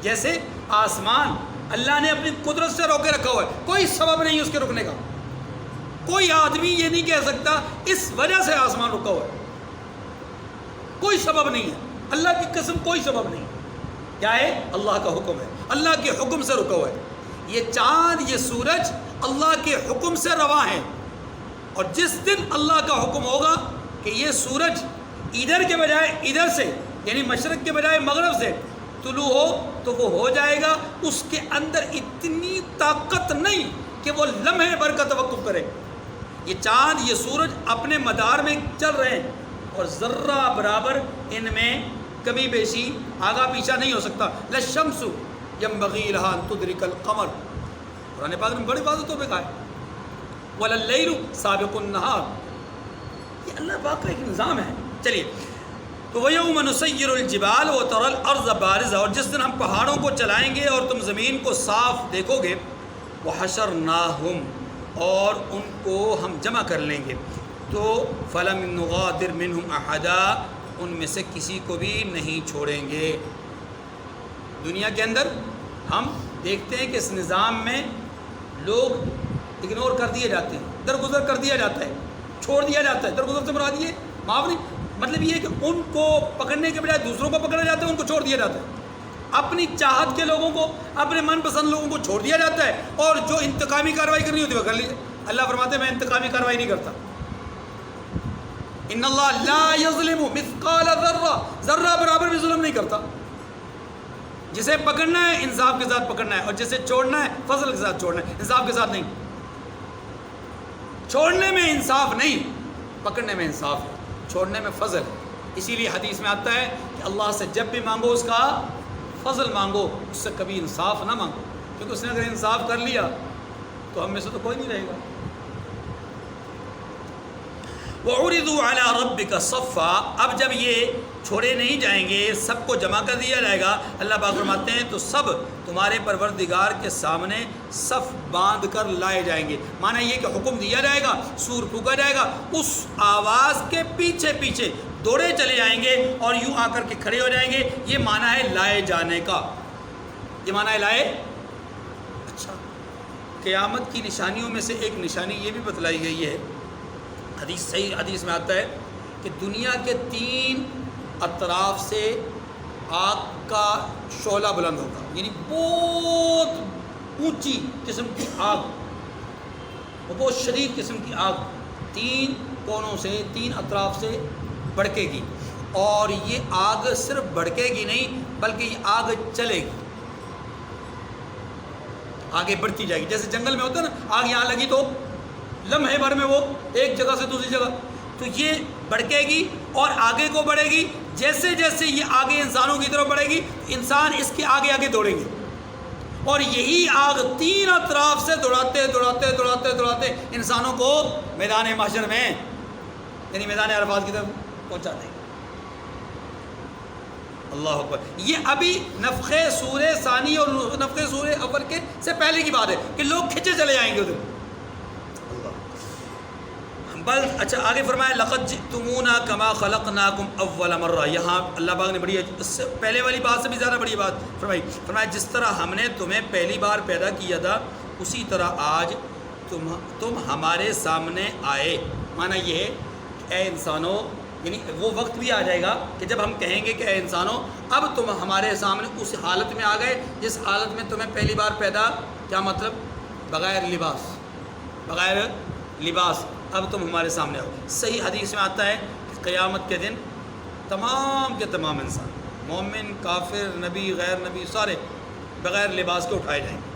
Speaker 1: جیسے آسمان اللہ نے اپنی قدرت سے روکے رکھا ہوا ہے، کوئی سبب نہیں اس کے رکنے کا. کوئی آدمی یہ نہیں کہہ سکتا اس وجہ سے آسمان رکا ہوا ہے، کوئی سبب نہیں ہے. اللہ کی قسم کوئی سبب نہیں. کیا ہے؟ اللہ کا حکم ہے، اللہ کے حکم سے رکا ہوا ہے. یہ چاند، یہ سورج اللہ کے حکم سے رواں ہے، اور جس دن اللہ کا حکم ہوگا کہ یہ سورج ادھر کے بجائے ادھر سے، یعنی مشرق کے بجائے مغرب سے طلوع ہو تو وہ ہو جائے گا. اس کے اندر اتنی طاقت نہیں کہ وہ لمحے بھر کا توقف کرے. یہ چاند، یہ سورج اپنے مدار میں چل رہے ہیں اور ذرہ برابر ان میں کمی بیشی آگا پیچھا نہیں ہو سکتا. لَلشَّمْسُ يَنبَغِي لَهَا أَن تُدْرِكَ الْقَمَرَ. قرآن پاک نے بڑی واضح طور پہ کہا ہے وَلَلَّيْلُ سَابِقُ النَّهَارِ. یہ اللہ پاک کا ایک نظام ہے. چلیے، تو وَيَوْمَ نُسَيِّرُ الْجِبَالَ وَتَرَى الْأَرْضَ بَارِزَةً، اور جس دن ہم پہاڑوں کو چلائیں گے اور تم زمین کو صاف دیکھو گے. وَحَشَرْنَاهُمْ، اور ان کو ہم جمع کر لیں گے. تو فَلَمْ نُغَادِرْ مِنْهُمْ أَحَدًا، ان میں سے کسی کو بھی نہیں چھوڑیں گے. دنیا کے اندر ہم دیکھتے ہیں کہ اس نظام میں لوگ اگنور کر دیے جاتے ہیں، درگزر کر دیا جاتا ہے، چھوڑ دیا جاتا ہے. درگزر سے مراد یہ معاف نہیں، مطلب یہ ہے کہ ان کو پکڑنے کے بجائے دوسروں کو پکڑا جاتا ہے، ان کو چھوڑ دیا جاتا ہے، اپنی چاہت کے لوگوں کو، اپنے من پسند لوگوں کو چھوڑ دیا جاتا ہے، اور جو انتقامی کارروائی کرنی ہوتی ہے وہ کر لیجیے۔ اللہ فرماتے ہیں میں انتقامی کارروائی نہیں کرتا۔ ان اللہ لا یظلم مثقال ذرہ، ذرہ برابر بھی ظلم نہیں کرتا۔ جسے پکڑنا ہے انصاف کے ساتھ پکڑنا ہے، اور جسے چھوڑنا ہے فضل کے ساتھ چھوڑنا ہے، انصاف کے ساتھ نہیں۔ چھوڑنے میں انصاف نہیں، پکڑنے میں انصاف ہے، چھوڑنے میں فضل ہے۔ اسی لیے حدیث میں آتا ہے کہ اللہ سے جب بھی مانگو اس کا فضل مانگو، اس سے کبھی انصاف نہ مانگو، کیونکہ اس نے اگر انصاف کر لیا تو ہم میں سے تو کوئی نہیں رہے گا۔ وَعُرِضُوا عَلَىٰ رَبِّكَ صَفًّا، اب جب یہ چھوڑے نہیں جائیں گے، سب کو جمع کر دیا جائے گا، اللہ پاک فرماتے ہیں تو سب تمہارے پروردگار کے سامنے صف باندھ کر لائے جائیں گے۔ معنی یہ کہ حکم دیا جائے گا، سور پھونکا جائے گا، اس آواز کے پیچھے پیچھے دوڑے چلے جائیں گے اور یوں آ کر کے کھڑے ہو جائیں گے۔ یہ معنی ہے لائے جانے کا، یہ معنی ہے لائے۔ اچھا، قیامت کی نشانیوں میں سے ایک نشانی یہ بھی بتلائی گئی ہے، صحیح حدیث میں آتا ہے کہ دنیا کے 3 اطراف سے آگ کا شعلہ بلند ہوگا، یعنی بہت اونچی قسم کی آگ، بہت شدید قسم کی آگ 3 کونوں سے، 3 اطراف سے بھڑکے گی، اور یہ آگ صرف بھڑکے گی نہیں بلکہ یہ آگ چلے گی، آگے بڑھتی جائے گی۔ جیسے جنگل میں ہوتا ہے نا، آگ یہاں لگی تو لمحے بھر میں وہ ایک جگہ سے دوسری جگہ، تو یہ بڑھکے گی اور آگے کو بڑھے گی۔ جیسے جیسے یہ آگے انسانوں کی طرف بڑھے گی، انسان اس کے آگے آگے دوڑیں گے، اور یہی آگ 3 اطراف سے دوڑاتے دوڑاتے دوڑاتے دوڑاتے انسانوں کو میدان محشر میں، یعنی میدان عرفات کی طرف پہنچا دے گی۔ اللہ اکبر۔ یہ ابھی نفخ سور ثانی اور نفخ سور اول کے سے پہلے کی بات ہے کہ لوگ کھچے چلے جائیں گے ادھر۔ بل اچھا آگے فرمایا لقد جئتمونا کما خلقناکم اول مرہ، یہاں اللہ پاک نے بڑی اس سے پہلے والی بات سے بھی زیادہ بڑی بات فرمایا جس طرح ہم نے تمہیں پہلی بار پیدا کیا تھا اسی طرح آج تم ہمارے سامنے آئے۔ معنی یہ ہے کہ اے انسانوں، یعنی وہ وقت بھی آ جائے گا کہ جب ہم کہیں گے کہ اے انسانوں اب تم ہمارے سامنے اس حالت میں آ گئے جس حالت میں تمہیں پہلی بار پیدا، کیا مطلب؟ بغیر لباس، بغیر لباس اب تم ہمارے سامنے آؤ۔ صحیح حدیث میں آتا ہے کہ قیامت کے دن تمام کے تمام انسان، مومن، کافر، نبی، غیر نبی، سارے بغیر لباس کے اٹھائے جائیں گے۔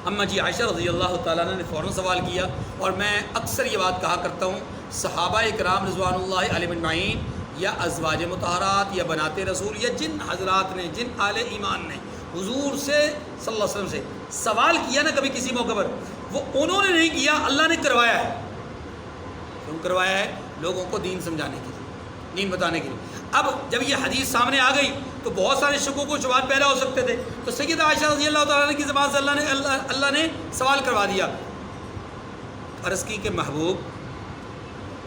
Speaker 1: اما جی عائشہ رضی اللہ تعالیٰ عنہ نے فوراً سوال کیا، اور میں اکثر یہ بات کہا کرتا ہوں، صحابہ کرام رضوان اللہ علیہم اجمعین یا ازواج مطہرات یا بنات رسول یا جن حضرات نے، جن اہل ایمان نے حضور سے صلی اللہ علیہ وسلم سے سوال کیا نا کبھی کسی موقع پر، وہ انہوں نے نہیں کیا، اللہ نے کروایا ہے۔ کیوں کروایا ہے؟ لوگوں کو دین سمجھانے کے لیے، دین بتانے کے لیے۔ اب جب یہ حدیث سامنے آ گئی تو بہت سارے شکوک و شبہات پیدا ہو سکتے تھے، تو سیدہ عائشہ رضی اللہ تعالیٰ عنہ کی زبان سے اللہ نے سوال کروا دیا۔ عرض کی کہ محبوب،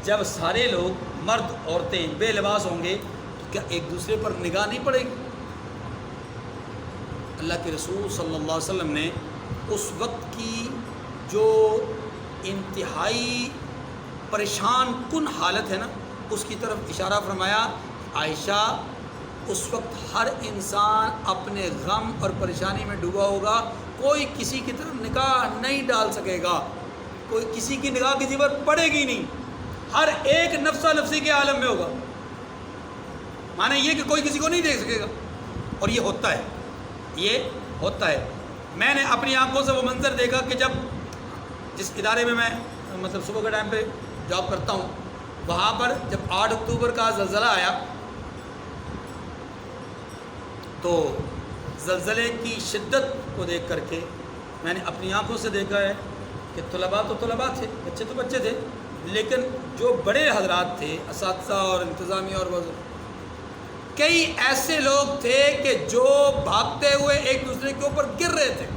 Speaker 1: جب سارے لوگ مرد عورتیں بے لباس ہوں گے تو کیا ایک دوسرے پر نگاہ نہیں پڑے گی؟ اللہ کے رسول صلی اللہ علیہ وسلم نے اس وقت کی جو انتہائی پریشان کن حالت ہے نا، اس کی طرف اشارہ فرمایا، عائشہ اس وقت ہر انسان اپنے غم اور پریشانی میں ڈوبا ہوگا، کوئی کسی کی طرف نگاہ نہیں ڈال سکے گا، کوئی کسی کی نگاہ کسی پر پڑے گی نہیں، ہر ایک نفسہ نفسی کے عالم میں ہوگا۔ معنی یہ کہ کوئی کسی کو نہیں دیکھ سکے گا، اور یہ ہوتا ہے، یہ ہوتا ہے۔ میں نے اپنی آنکھوں سے وہ منظر دیکھا کہ جب جس ادارے میں مطلب صبح کے ٹائم پہ جاب کرتا ہوں، وہاں پر جب 8 اکتوبر کا زلزلہ آیا تو زلزلے کی شدت کو دیکھ کر کے میں نے اپنی آنکھوں سے دیکھا ہے کہ طلباء تو طلباء تھے، بچے تو بچے تھے، لیکن جو بڑے حضرات تھے، اساتذہ اور انتظامیہ اور وزیر، کئی ایسے لوگ تھے کہ جو بھاگتے ہوئے ایک دوسرے کے اوپر گر رہے تھے،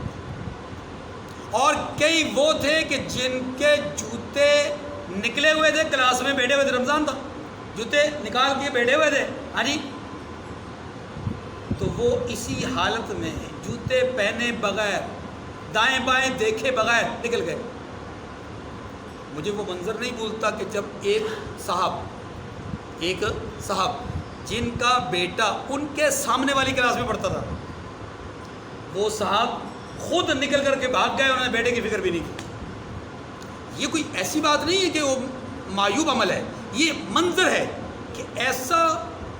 Speaker 1: اور کئی وہ تھے کہ جن کے جوتے نکلے ہوئے تھے، کلاس میں بیٹھے ہوئے تھے، رمضان تھا، جوتے نکال کے بیٹھے ہوئے تھے، ہاں جی، تو وہ اسی حالت میں جوتے پہنے بغیر، دائیں بائیں دیکھے بغیر نکل گئے۔ مجھے وہ منظر نہیں بھولتا کہ جب ایک صاحب جن کا بیٹا ان کے سامنے والی کلاس میں پڑھتا تھا، وہ صاحب خود نکل کر کے بھاگ گئے، انہوں نے بیٹے کی فکر بھی نہیں کی۔ یہ کوئی ایسی بات نہیں ہے کہ وہ معیوب عمل ہے، یہ منظر ہے کہ ایسا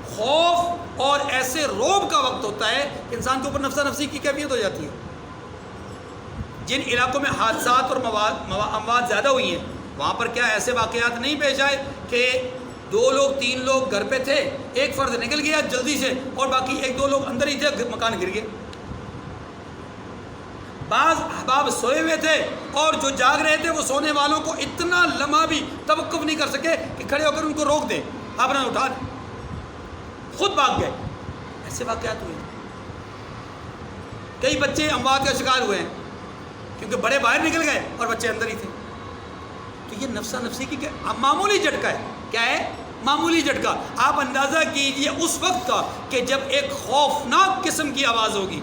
Speaker 1: خوف اور ایسے روب کا وقت ہوتا ہے کہ انسان کے اوپر نفسا نفسی کی کیفیت ہو جاتی ہے۔ جن علاقوں میں حادثات اور اموات زیادہ ہوئی ہیں وہاں پر کیا ایسے واقعات نہیں پیش آئے کہ 2 لوگ 3 لوگ گھر پہ تھے، ایک فرد نکل گیا جلدی سے اور باقی 1-2 لوگ اندر ہی تھے، مکان گر گئے۔ بعض احباب سوئے ہوئے تھے اور جو جاگ رہے تھے وہ سونے والوں کو اتنا لمحہ بھی توقف نہیں کر سکے کہ کھڑے ہو کر ان کو روک دیں، آپ نے اٹھا دیں، خود بھاگ گئے۔ ایسے واقعات ہوئے۔ کئی بچے اموات کا شکار ہوئے ہیں کیونکہ بڑے باہر نکل گئے اور بچے اندر ہی تھے۔ تو یہ نفسا نفسی کی معمولی جھٹکا ہے۔ کیا ہے؟ معمولی جھٹکا۔ آپ اندازہ کیجئے اس وقت کا کہ جب ایک خوفناک قسم کی آواز ہوگی،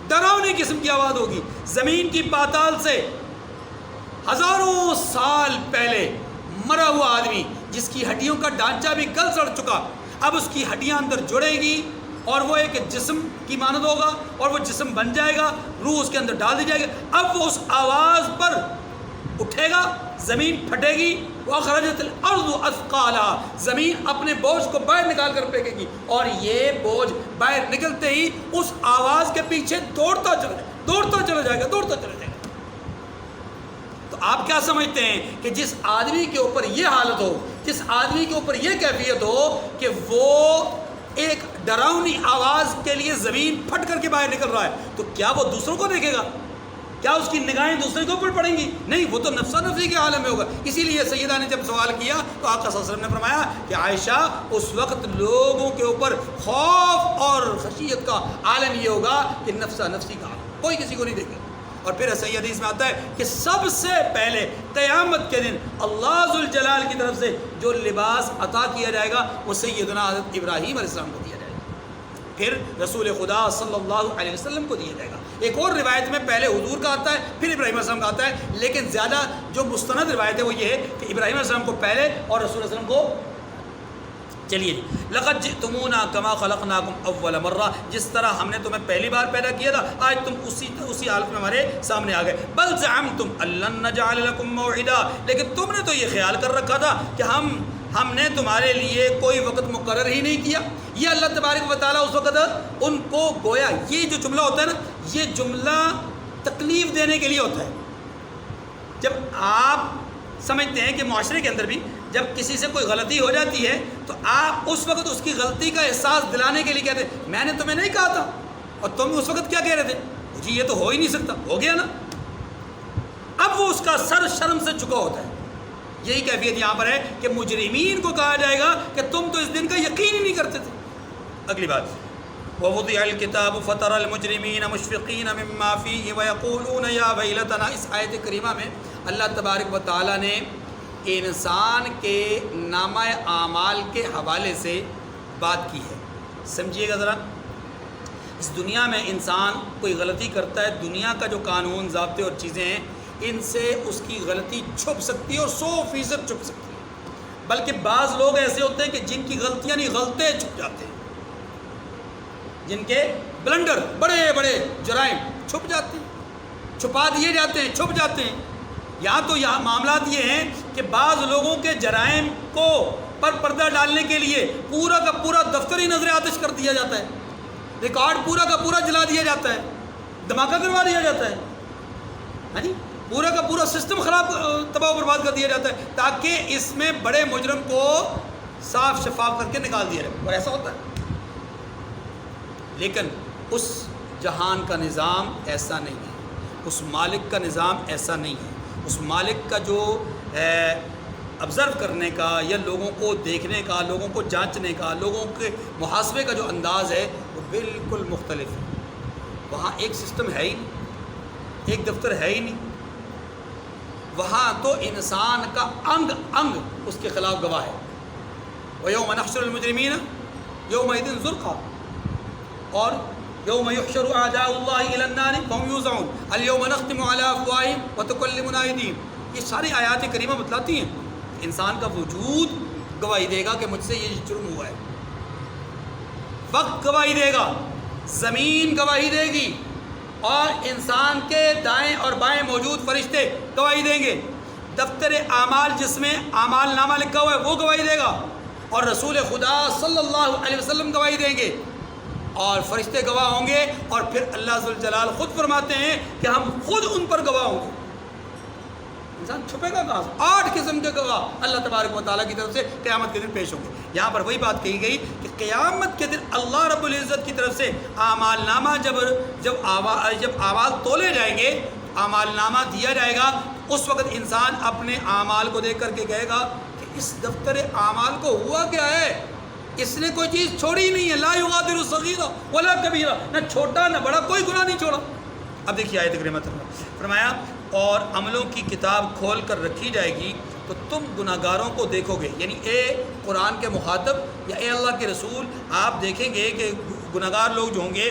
Speaker 1: ڈراؤنی قسم کی آواز ہوگی، زمین کی پاتال سے ہزاروں سال پہلے مرا ہوا آدمی جس کی ہڈیوں کا ڈھانچہ بھی گل سڑ چکا، اب اس کی ہڈیاں اندر جڑے گی اور وہ ایک جسم کی مانند ہوگا اور وہ جسم بن جائے گا، روح اس کے اندر ڈال دی جائے گی۔ اب وہ اس آواز پر اٹھے گا، زمین پھٹے گی، وَأَخْرَجَتِ الْأَرْضُ أَثْقَالَهَا، زمین اپنے بوجھ کو باہر نکال کر پھینکے گی، اور یہ بوجھ باہر نکلتے ہی اس آواز کے پیچھے دوڑتا چلا جائے گا۔ تو آپ کیا سمجھتے ہیں کہ جس آدمی کے اوپر یہ حالت ہو، جس آدمی کے اوپر یہ کیفیت ہو کہ وہ ایک ڈراؤنی آواز کے لیے زمین پھٹ کر کے باہر نکل رہا ہے، تو کیا وہ دوسروں کو دیکھے گا؟ کیا اس کی نگاہیں دوسرے کے اوپر پڑیں گی؟ نہیں، وہ تو نفسا نفسی کے عالم میں ہوگا۔ اسی لیے سیدہ نے جب سوال کیا تو آقا صلی اللہ علیہ وسلم نے فرمایا کہ عائشہ، اس وقت لوگوں کے اوپر خوف اور خشیت کا عالم یہ ہوگا کہ نفسا نفسی کا عالم، کوئی کسی کو نہیں دیکھے گا۔ اور پھر صحیح حدیث میں آتا ہے کہ سب سے پہلے قیامت کے دن اللہ ذوالجلال کی طرف سے جو لباس عطا کیا جائے گا وہ سیدنا حضرت ابراہیم علیہ السلام کو دیا جائے گا، پھر رسول خدا صلی اللہ علیہ وسلم کو دیا جائے گا۔ ایک اور روایت میں پہلے حضور کا آتا ہے، پھر ابراہیم علیہ السلام کا آتا ہے، لیکن زیادہ جو مستند روایت ہے وہ یہ ہے کہ ابراہیم علیہ السلام کو پہلے اور رسول علیہ وسلم کو۔ چلیے جی، لقد جئتمونا کما خلقناکم اول مرہ، جس طرح ہم نے تمہیں پہلی بار پیدا کیا تھا آج تم اسی حالت میں ہمارے سامنے آ گئے۔ بل زعمتم ان لن نجعل لکم موعدا، لیکن تم نے تو یہ خیال کر رکھا تھا کہ ہم نے تمہارے لیے کوئی وقت مقرر ہی نہیں کیا۔ یہ اللہ تبارک و تعالیٰ اس وقت ان کو گویا، یہ جو جملہ ہوتا ہے نا، یہ جملہ تکلیف دینے کے لیے ہوتا ہے۔ جب آپ سمجھتے ہیں کہ معاشرے کے اندر بھی جب کسی سے کوئی غلطی ہو جاتی ہے تو آپ اس وقت اس کی غلطی کا احساس دلانے کے لیے کہتے ہیں میں نے تمہیں نہیں کہا تھا، اور تم اس وقت کیا کہہ رہے تھے؟ جی یہ تو ہو ہی نہیں سکتا، ہو گیا نا۔ اب وہ اس کا سر شرم سے جھکا ہوتا ہے۔ یہی کیفیت یہاں پر ہے کہ مجرمین کو کہا جائے گا کہ تم تو اس دن کا یقین ہی نہیں کرتے تھے۔ اگلی بات، وَوُضِعَ الْكِتَابُ فَتَرَى الْمُجْرِمِينَ مُشْفِقِينَ مِمَّا فِيهِ وَيَقُولُونَ يَا وَيْلَتَنَا، اس آیت کریمہ میں اللہ تبارک و تعالیٰ نے انسان کے نامہ اعمال کے حوالے سے بات کی ہے۔ سمجھیے گا ذرا، اس دنیا میں انسان کوئی غلطی کرتا ہے، دنیا کا جو قانون ضابطے اور چیزیں ہیں ان سے اس کی غلطی چھپ سکتی ہے اور 100% چھپ سکتی ہے، بلکہ بعض لوگ ایسے ہوتے ہیں کہ جن کی غلطیاں نہیں غلطے چھپ جاتے ہیں، جن کے بلنڈر بڑے بڑے جرائم چھپ جاتے ہیں، چھپا دیے جاتے ہیں، چھپ جاتے ہیں۔ یہاں تو یہاں معاملات یہ ہیں کہ بعض لوگوں کے جرائم کو پر پردہ ڈالنے کے لیے پورا کا پورا دفتر ہی نظر آتش کر دیا جاتا ہے، ریکارڈ پورا کا پورا جلا دیا جاتا ہے، دھماکہ کروا دیا جاتا ہے، ہاں جی، پورا کا پورا سسٹم خراب تباہ و برباد کر دیا جاتا ہے تاکہ اس میں بڑے مجرم کو صاف شفاف کر کے نکال دیا جائے، اور ایسا ہوتا ہے۔ لیکن اس جہان کا نظام ایسا نہیں ہے، اس مالک کا نظام ایسا نہیں ہے۔ اس مالک کا جو آبزرو کرنے کا یا لوگوں کو دیکھنے کا، لوگوں کو جانچنے کا، لوگوں کے محاسبے کا جو انداز ہے وہ بالکل مختلف ہے۔ وہاں ایک سسٹم ہے ہی نہیں، ایک دفتر ہے ہی نہیں، وہاں تو انسان کا انگ انگ اس کے خلاف گواہ ہے۔ وَيَوْمَ نَحْشُرُ الْمُجْرِمِينَ يَوْمَئِذٍ زُرْقًا، اور يَوْمَ يُحْشَرُ أَعْدَاءُ اللَّهِ إِلَى النَّارِ فَهُمْ يُوزَعُونَ الْيَوْمَ نَخْتِمُ عَلَىٰ أَفْوَاهِهِمْ وَتُكَلِّمُنَا أَيْدِيهِمْ، یہ ساری آیات کریمہ بتلاتی ہیں انسان کا وجود گواہی دے گا کہ مجھ سے یہ جرم ہوا ہے، وقت گواہی دے گا، زمین گواہی دے گی، اور انسان کے دائیں اور بائیں موجود فرشتے گواہی دیں گے، دفتر اعمال جس میں اعمال نامہ لکھا ہوا ہے وہ گواہی دے گا، اور رسول خدا صلی اللہ علیہ وسلم گواہی دیں گے، اور فرشتے گواہ ہوں گے، اور پھر اللہ ذوالجلال خود فرماتے ہیں کہ ہم خود ان پر گواہ ہوں گے۔ انسان چھپے گا کہاں سے؟ 8 قسم کے گواہ اللہ تبارک و تعالیٰ کی طرف سے قیامت کے دن پیش ہوں گے۔ یہاں پر وہی بات کہی گئی کہ قیامت کے دن اللہ رب العزت کی طرف سے اعمال نامہ جب اعمال تولے جائیں گے، اعمال نامہ دیا جائے گا، اس وقت انسان اپنے اعمال کو دیکھ کر کے کہے گا کہ اس دفتر اعمال کو ہوا کیا ہے، اس نے کوئی چیز چھوڑی نہیں ہے، لا یغادر صغیرہ ولا کبیرہ، نہ چھوٹا نہ بڑا کوئی گناہ نہیں چھوڑا۔ اب دیکھیے آیت کریمہ فرمایا اور عملوں کی کتاب کھول کر رکھی جائے گی تو تم گناہ گاروں کو دیکھو گے، یعنی اے قرآن کے مخاطب یا اے اللہ کے رسول، آپ دیکھیں گے کہ گناہ گار لوگ جو ہوں گے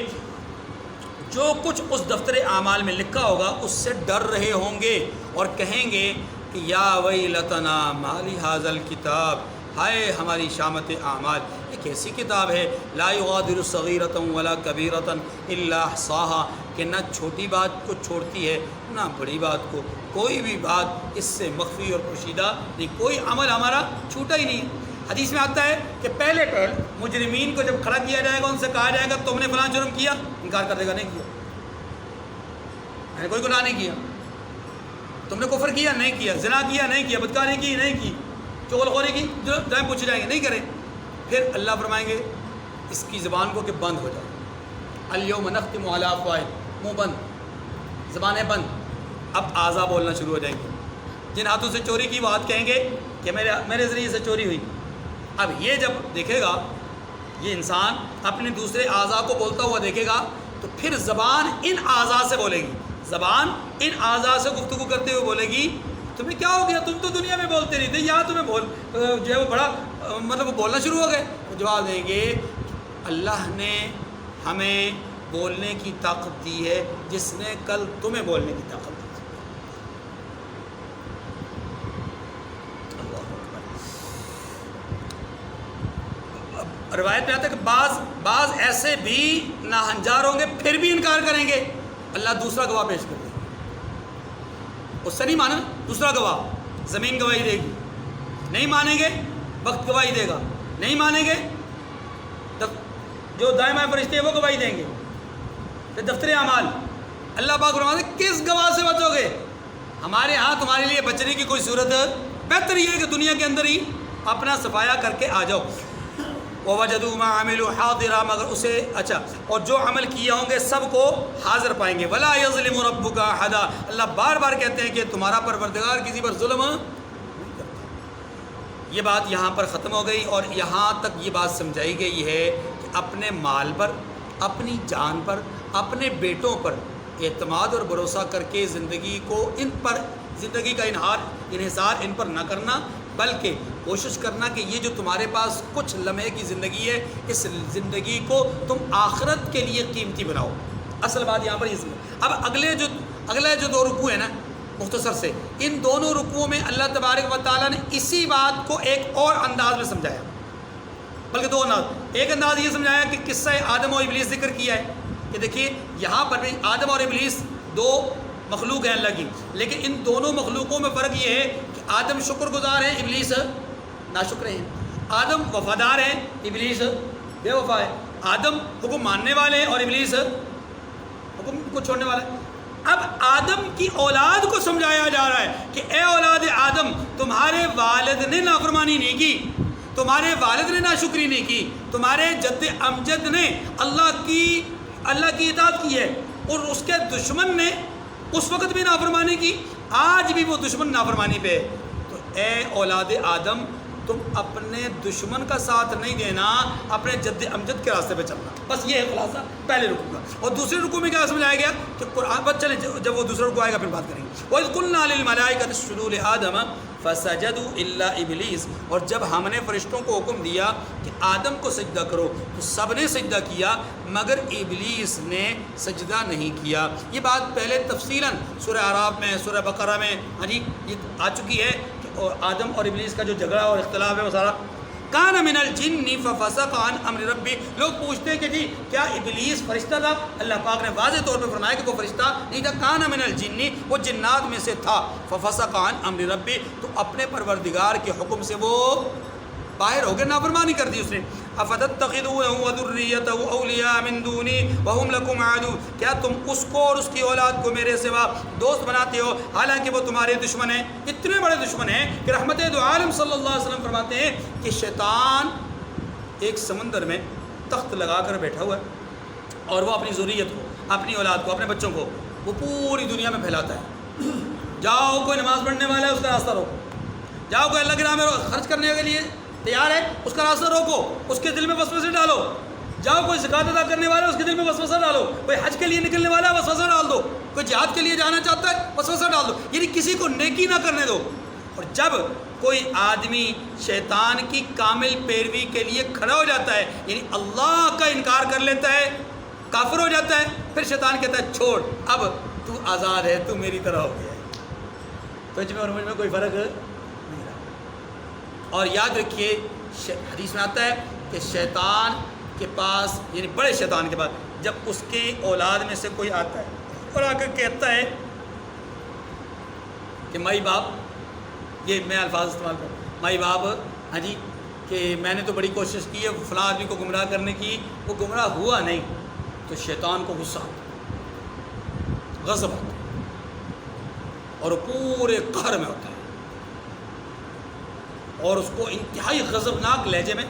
Speaker 1: جو کچھ اس دفتر اعمال میں لکھا ہوگا اس سے ڈر رہے ہوں گے اور کہیں گے کہ یا ویلتنا ما لہذا الکتاب، ہائے ہماری شامت اعمال، یہ کیسی کتاب ہے، لا یغادر صغیرۃ ولا کبیرۃ الا احصاها، کہ نہ چھوٹی بات کو چھوڑتی ہے نہ بڑی بات کو، کوئی بھی بات اس سے مخفی اور پوشیدہ نہیں، کوئی عمل ہمارا چھوٹا ہی نہیں ہے۔ حدیث میں آتا ہے کہ پہلے مجرمین کو جب کھڑا کیا جائے گا ان سے کہا جائے گا تم نے فلاں جرم کیا، انکار کر دے گا نہیں کیا، میں نے کوئی گناہ نہیں کیا۔ تم نے کفر کیا نہیں کیا، زنا کیا نہیں کیا، بدکاری کی نہیں کی، چغل خوری کی جائیں پوچھے جائیں گے نہیں کریں۔ پھر اللہ فرمائیں گے اس کی زبان کو کہ بند ہو جائے، الیوم نختم علی افواہہم، منہ بند، زبانیں بند، اب اعضاء بولنا شروع ہو جائیں گے۔ جن ہاتھوں سے چوری کی وہ ہاتھ کہیں گے کہ میرے ذریعے سے چوری ہوئی۔ اب یہ جب دیکھے گا یہ انسان اپنے دوسرے اعضاء کو بولتا ہوا دیکھے گا تو پھر زبان ان اعضاء سے بولے گی، زبان ان اعضاء سے گفتگو کرتے ہوئے بولے گی تمہیں کیا ہو گیا، تم تو دنیا میں بولتے نہیں تھے، یہاں تمہیں جو ہے وہ بڑا مطلب بولنا شروع ہو گئے۔ وہ جواب دیں گے اللہ نے ہمیں بولنے کی طاقت دی ہے جس نے کل تمہیں بولنے کی طاقت دی۔ روایت میں آتا ہے کہ بعض ایسے بھی ناہنجار ہوں گے پھر بھی انکار کریں گے، اللہ دوسرا گواہ پیش کر دے گا، اس سے نہیں مانا، دوسرا گواہ، زمین گواہی دے گی، نہیں مانیں گے وقت گواہی دے گا، نہیں مانیں گے جو دائیں بائیں فرشتے ہیں وہ گواہی دیں گے، پھر دفتر اعمال اللہ پاک فرماتے ہیں کس گواہ سے بچو گے؟ ہمارے ہاں تمہارے لیے بچنے کی کوئی صورت بہتر یہ ہے کہ دنیا کے اندر ہی اپنا صفایا کر کے آ جاؤ۔ وَوَجَدُوا مَا عَمِلُوا حَاضِرًا، مگر اسے اور جو عمل کیا ہوں گے سب کو حاضر پائیں گے۔ وَلَا يَظْلِمُ رَبُّكَ أَحَدًا، اللہ بار بار کہتے ہیں کہ تمہارا پروردگار کسی پر ظلم نہیں کرتا۔ یہ بات یہاں پر ختم ہو گئی اور یہاں تک یہ بات سمجھائی گئی ہے کہ اپنے مال پر، اپنی جان پر، اپنے بیٹوں پر اعتماد اور بھروسہ کر کے زندگی کا انحصار ان پر نہ کرنا، بلکہ کوشش کرنا کہ یہ جو تمہارے پاس کچھ لمحے کی زندگی ہے اس زندگی کو تم آخرت کے لیے قیمتی بناؤ۔ اصل بات یہاں پر اس میں اب اگلے جو 2 رکوع ہیں نا مختصر سے، ان دونوں رکوعوں میں اللہ تبارک و تعالیٰ نے اسی بات کو ایک اور انداز میں سمجھایا، بلکہ 2 انداز۔ ایک انداز یہ سمجھایا کہ قصہ آدم و ابلیس ذکر کیا ہے کہ دیکھیے یہاں پر بھی آدم اور ابلیس 2 مخلوق ہیں اللہ کی، لیکن ان دونوں مخلوقوں میں فرق یہ ہے کہ آدم شکر گزار ہیں، ابلیس ناشکر ہیں۔ آدم وفادار ہیں، ابلیس بے وفا ہے۔ آدم حکم ماننے والے ہیں اور ابلیس حکم کو چھوڑنے والا ہے۔ اب آدم کی اولاد کو سمجھایا جا رہا ہے کہ اے اولاد آدم، تمہارے والد نے نافرمانی نہیں کی، تمہارے والد نے ناشکری نہیں کی، تمہارے جد امجد نے اللہ کی اطاعت کی ہے، اور اس کے دشمن نے اس وقت بھی نافرمانی کی، آج بھی وہ دشمن نافرمانی پہ ہے۔ تو اے اولاد آدم، تم اپنے دشمن کا ساتھ نہیں دینا، اپنے جد امجد کے راستے پہ چلنا. بس یہ ہے خلاصہ پہلے رکوع کا. اور دوسرے رکوع میں کیا سمجھایا گیا کہ قرآن پر چلیں، جب وہ دوسرا رکوع آئے گا پھر بات کریں گے. وَإِذْ قُلْنَا لِلْمَلَائِكَةِ اسْجُدُوا لِآدَمَ فَسَجَدُوا إِلَّا إِبْلِيسَ، اور جب ہم نے فرشتوں کو حکم دیا کہ آدم کو سجدہ کرو تو سب نے سجدہ کیا مگر ابلیس نے سجدہ نہیں کیا. یہ بات پہلے تفصیلاً سورہ اعراف میں، سورہ بقرہ میں یہ آ چکی ہے کہ آدم اور ابلیس کا جو جھگڑا اور اختلاف ہے وہ سارا. کان من الجن ففسق عن امر ربی. لوگ پوچھتے ہیں کہ جی کیا ابلیس فرشتہ تھا؟ اللہ پاک نے واضح طور پہ فرمایا کہ وہ فرشتہ نہیں تھا. کان من الجن، وہ جنات میں سے تھا. ففسق عن امر ربی، تو اپنے پروردگار کے حکم سے وہ باہر ہو گئے، نافرمانی کر دی اس نے. افتتخذونه وذريته اولیاء من دونی وهم لكم عدو، کیا تم اس کو اور اس کی اولاد کو میرے سوا دوست بناتے ہو حالانکہ وہ تمہارے دشمن ہیں. اتنے بڑے دشمن ہیں کہ رحمت دو عالم صلی اللہ علیہ وسلم فرماتے ہیں کہ شیطان ایک سمندر میں تخت لگا کر بیٹھا ہوا ہے اور وہ اپنی ذریت کو، اپنی اولاد کو، اپنے بچوں کو وہ پوری دنیا میں پھیلاتا ہے. جاؤ کوئی نماز پڑھنے والا ہے اس کا راستہ روکو، جاؤ کوئی اللہ کے نام میں خرچ کرنے کے لیے تیار ہے اس کا راستہ روکو، اس کے دل میں وسوسے ڈالو. جاؤ کوئی زکات ادا کرنے والا ہے اس کے دل میں وسوسہ ڈالو، کوئی حج کے لیے نکلنے والا ہے وسوسہ ڈال دو، کوئی جہاد کے لیے جانا چاہتا ہے وسوسہ ڈال دو. یعنی کسی کو نیکی نہ کرنے دو. اور جب کوئی آدمی شیطان کی کامل پیروی کے لیے کھڑا ہو جاتا ہے، یعنی اللہ کا انکار کر لیتا ہے، کافر ہو جاتا ہے، پھر شیطان کہتا ہے چھوڑ اب تو آزاد ہے، تو میری طرح ہو گیا ہے. تجھ میں اور مجھ میں کوئی فرق نہیں رہا. اور یاد رکھیے حدیث میں آتا ہے کہ شیطان کے پاس، یعنی بڑے شیطان کے پاس، جب اس کی اولاد میں سے کوئی آتا ہے اور آ کر کہتا ہے کہ مائی باپ، یہ میں الفاظ استعمال کروں، مائی باپ، ہاں جی کہ میں نے تو بڑی کوشش کی ہے فلاں آدمی کو گمراہ کرنے کی، وہ گمراہ ہوا نہیں، تو شیطان کو غصہ آتا، غضب آتا اور وہ پورے قہر میں ہوتا ہے اور اس کو انتہائی غضبناک لہجے میں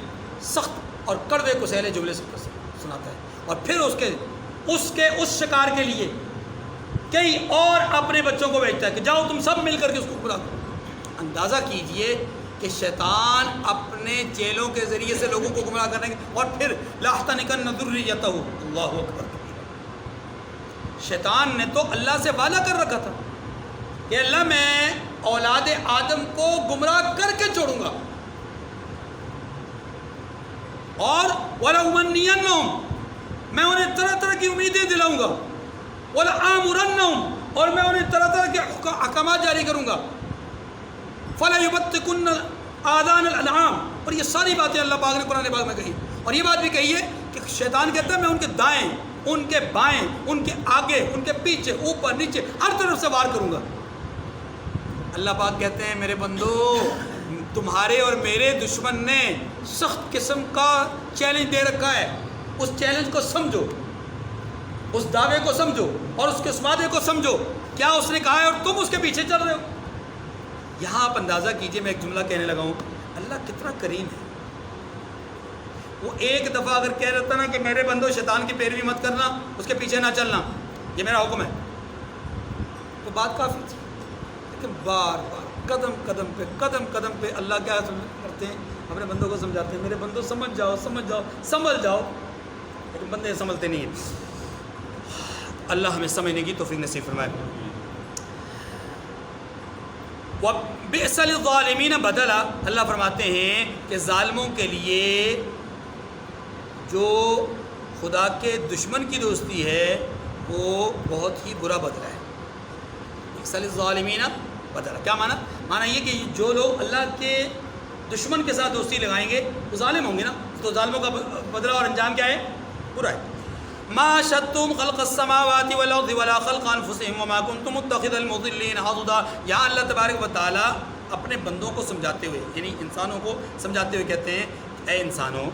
Speaker 1: سخت اور کڑوے کسیلے جملے سے سناتا ہے. اور پھر اس شکار کے لیے کئی اور اپنے بچوں کو بھیجتا ہے کہ جاؤ تم سب مل کر کے اس کو گمراہ کرو. اندازہ کیجئے کہ شیطان اپنے چیلوں کے ذریعے سے لوگوں کو گمراہ کرنے کے، اور پھر لاحتنکن ذریتہ، اللہ اکبر. شیطان نے تو اللہ سے وعدہ کر رکھا تھا کہ اللہ میں اولاد آدم کو گمراہ کر کے چھوڑوں گا، اور وَلَأُمَنِّيَنَّهُمْ، میں انہیں طرح طرح کی امیدیں دلاؤں گا، وَلَآمُرَنَّهُمْ، اور میں انہیں طرح طرح کے احکامات جاری کروں گا، فَلَيُبَتِّكُنَّ آذَانَ الْأَنْعَامِ. اور یہ ساری باتیں اللہ پاک نے قرآن پاک میں کہی. اور یہ بات بھی کہی ہے کہ شیطان کہتا ہے میں ان کے دائیں، ان کے بائیں، ان کے آگے، ان کے پیچھے، اوپر نیچے ہر طرف سے وار کروں گا. اللہ پاک کہتے ہیں میرے بندو، تمہارے اور میرے دشمن نے سخت قسم کا چیلنج دے رکھا ہے. اس چیلنج کو سمجھو، اس دعوے کو سمجھو اور اس کے وعدے کو سمجھو، کیا اس نے کہا ہے اور تم اس کے پیچھے چل رہے ہو. یہاں آپ اندازہ کیجئے، میں ایک جملہ کہنے لگا ہوں، اللہ کتنا کریم ہے. وہ ایک دفعہ اگر کہہ دیتا نا کہ میرے بندو شیطان کی پیروی مت کرنا، اس کے پیچھے نہ چلنا، یہ میرا حکم ہے، تو بات کافی تھی. لیکن بار بار قدم قدم پہ اللہ کیا کرتے ہیں، اپنے بندوں کو سمجھاتے ہیں، میرے بندوں سمجھ جاؤ، سمجھ جاؤ. لیکن بندے سمجھتے نہیں ہیں. اللہ ہمیں سمجھنے کی توفیق نصیب فرمائے. وَبِئْسَ لِلظَّالِمِينَ بَدَلًا، اللہ فرماتے ہیں کہ ظالموں کے لیے جو خدا کے دشمن کی دوستی ہے وہ بہت ہی برا بدلہ ہے. بِئْسَ لِلظَّالِمِينَ بَدَلًا، کیا معنی یہ کہ جو لوگ اللہ کے دشمن کے ساتھ دوستی لگائیں گے وہ ظالم ہوں گے نا، تو ظالموں کا بدلہ اور انجام کیا ہے؟ برا ہے. ما شتم خلق السماوات والارض ولا خلق انفسهم وما كنتم متخذ المضلين عضدا. یا اللہ تبارک و تعالی اپنے بندوں کو سمجھاتے ہوئے، یعنی انسانوں کو سمجھاتے ہوئے کہتے ہیں اے انسانوں،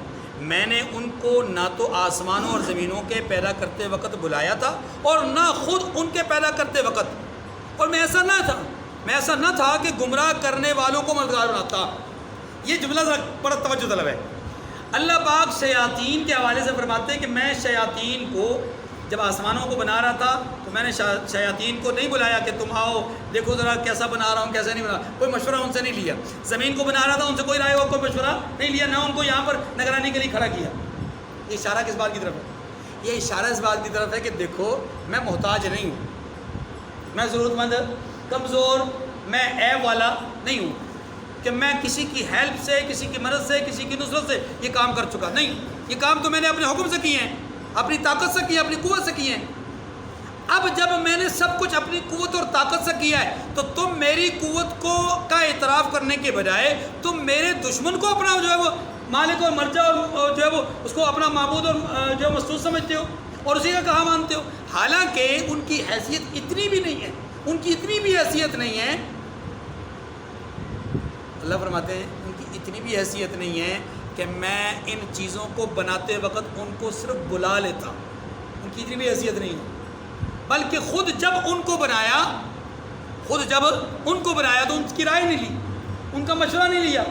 Speaker 1: میں نے ان کو نہ تو آسمانوں اور زمینوں کے پیدا کرتے وقت بلایا تھا اور نہ خود ان کے پیدا کرتے وقت، اور میں ایسا نہ تھا کہ گمراہ کرنے والوں کو مددگار بناتا. یہ جملہ بڑا توجہ طلب ہے. اللہ پاک شیاطین کے حوالے سے فرماتے ہیں کہ میں شیاطین کو جب آسمانوں کو بنا رہا تھا تو میں نے شیاطین کو نہیں بلایا کہ تم آؤ دیکھو ذرا کیسا بنا رہا ہوں کیسا نہیں بنا رہا، کوئی مشورہ ان سے نہیں لیا. زمین کو بنا رہا تھا ان سے کوئی رائے ہو کوئی مشورہ نہیں لیا، نہ ان کو یہاں پر نگرانی کے لیے کھڑا کیا. یہ اشارہ کس بات کی طرف ہے؟ یہ اشارہ اس بات کی طرف ہے کہ دیکھو میں محتاج نہیں ہوں، میں ضرورت مند کمزور میں عیب والا نہیں ہوں کہ میں کسی کی ہیلپ سے کسی کی مدد سے کسی کی نصرت سے یہ کام کر چکا. نہیں، یہ کام تو میں نے اپنے حکم سے کیے ہیں، اپنی طاقت سے کیے، اپنی قوت سے کیے ہیں. اب جب میں نے سب کچھ اپنی قوت اور طاقت سے کیا ہے تو تم میری قوت کو کا اعتراف کرنے کے بجائے تم میرے دشمن کو اپنا جو ہے وہ مالک اور مرجع اور جو ہے وہ اس کو اپنا معبود اور جو ہے مسعود سمجھتے ہو اور اسی کا کہا مانتے ہو. حالانکہ ان کی حیثیت اتنی بھی نہیں ہے، ان کی اتنی بھی حیثیت نہیں ہے. اللہ فرماتے ہیں ان کی اتنی بھی حیثیت نہیں ہے کہ میں ان چیزوں کو بناتے وقت ان کو صرف بلا لیتا. ان کی اتنی بھی حیثیت نہیں ہے، بلکہ خود جب ان کو بنایا تو ان کی رائے نہیں لی، ان کا مشورہ نہیں لیا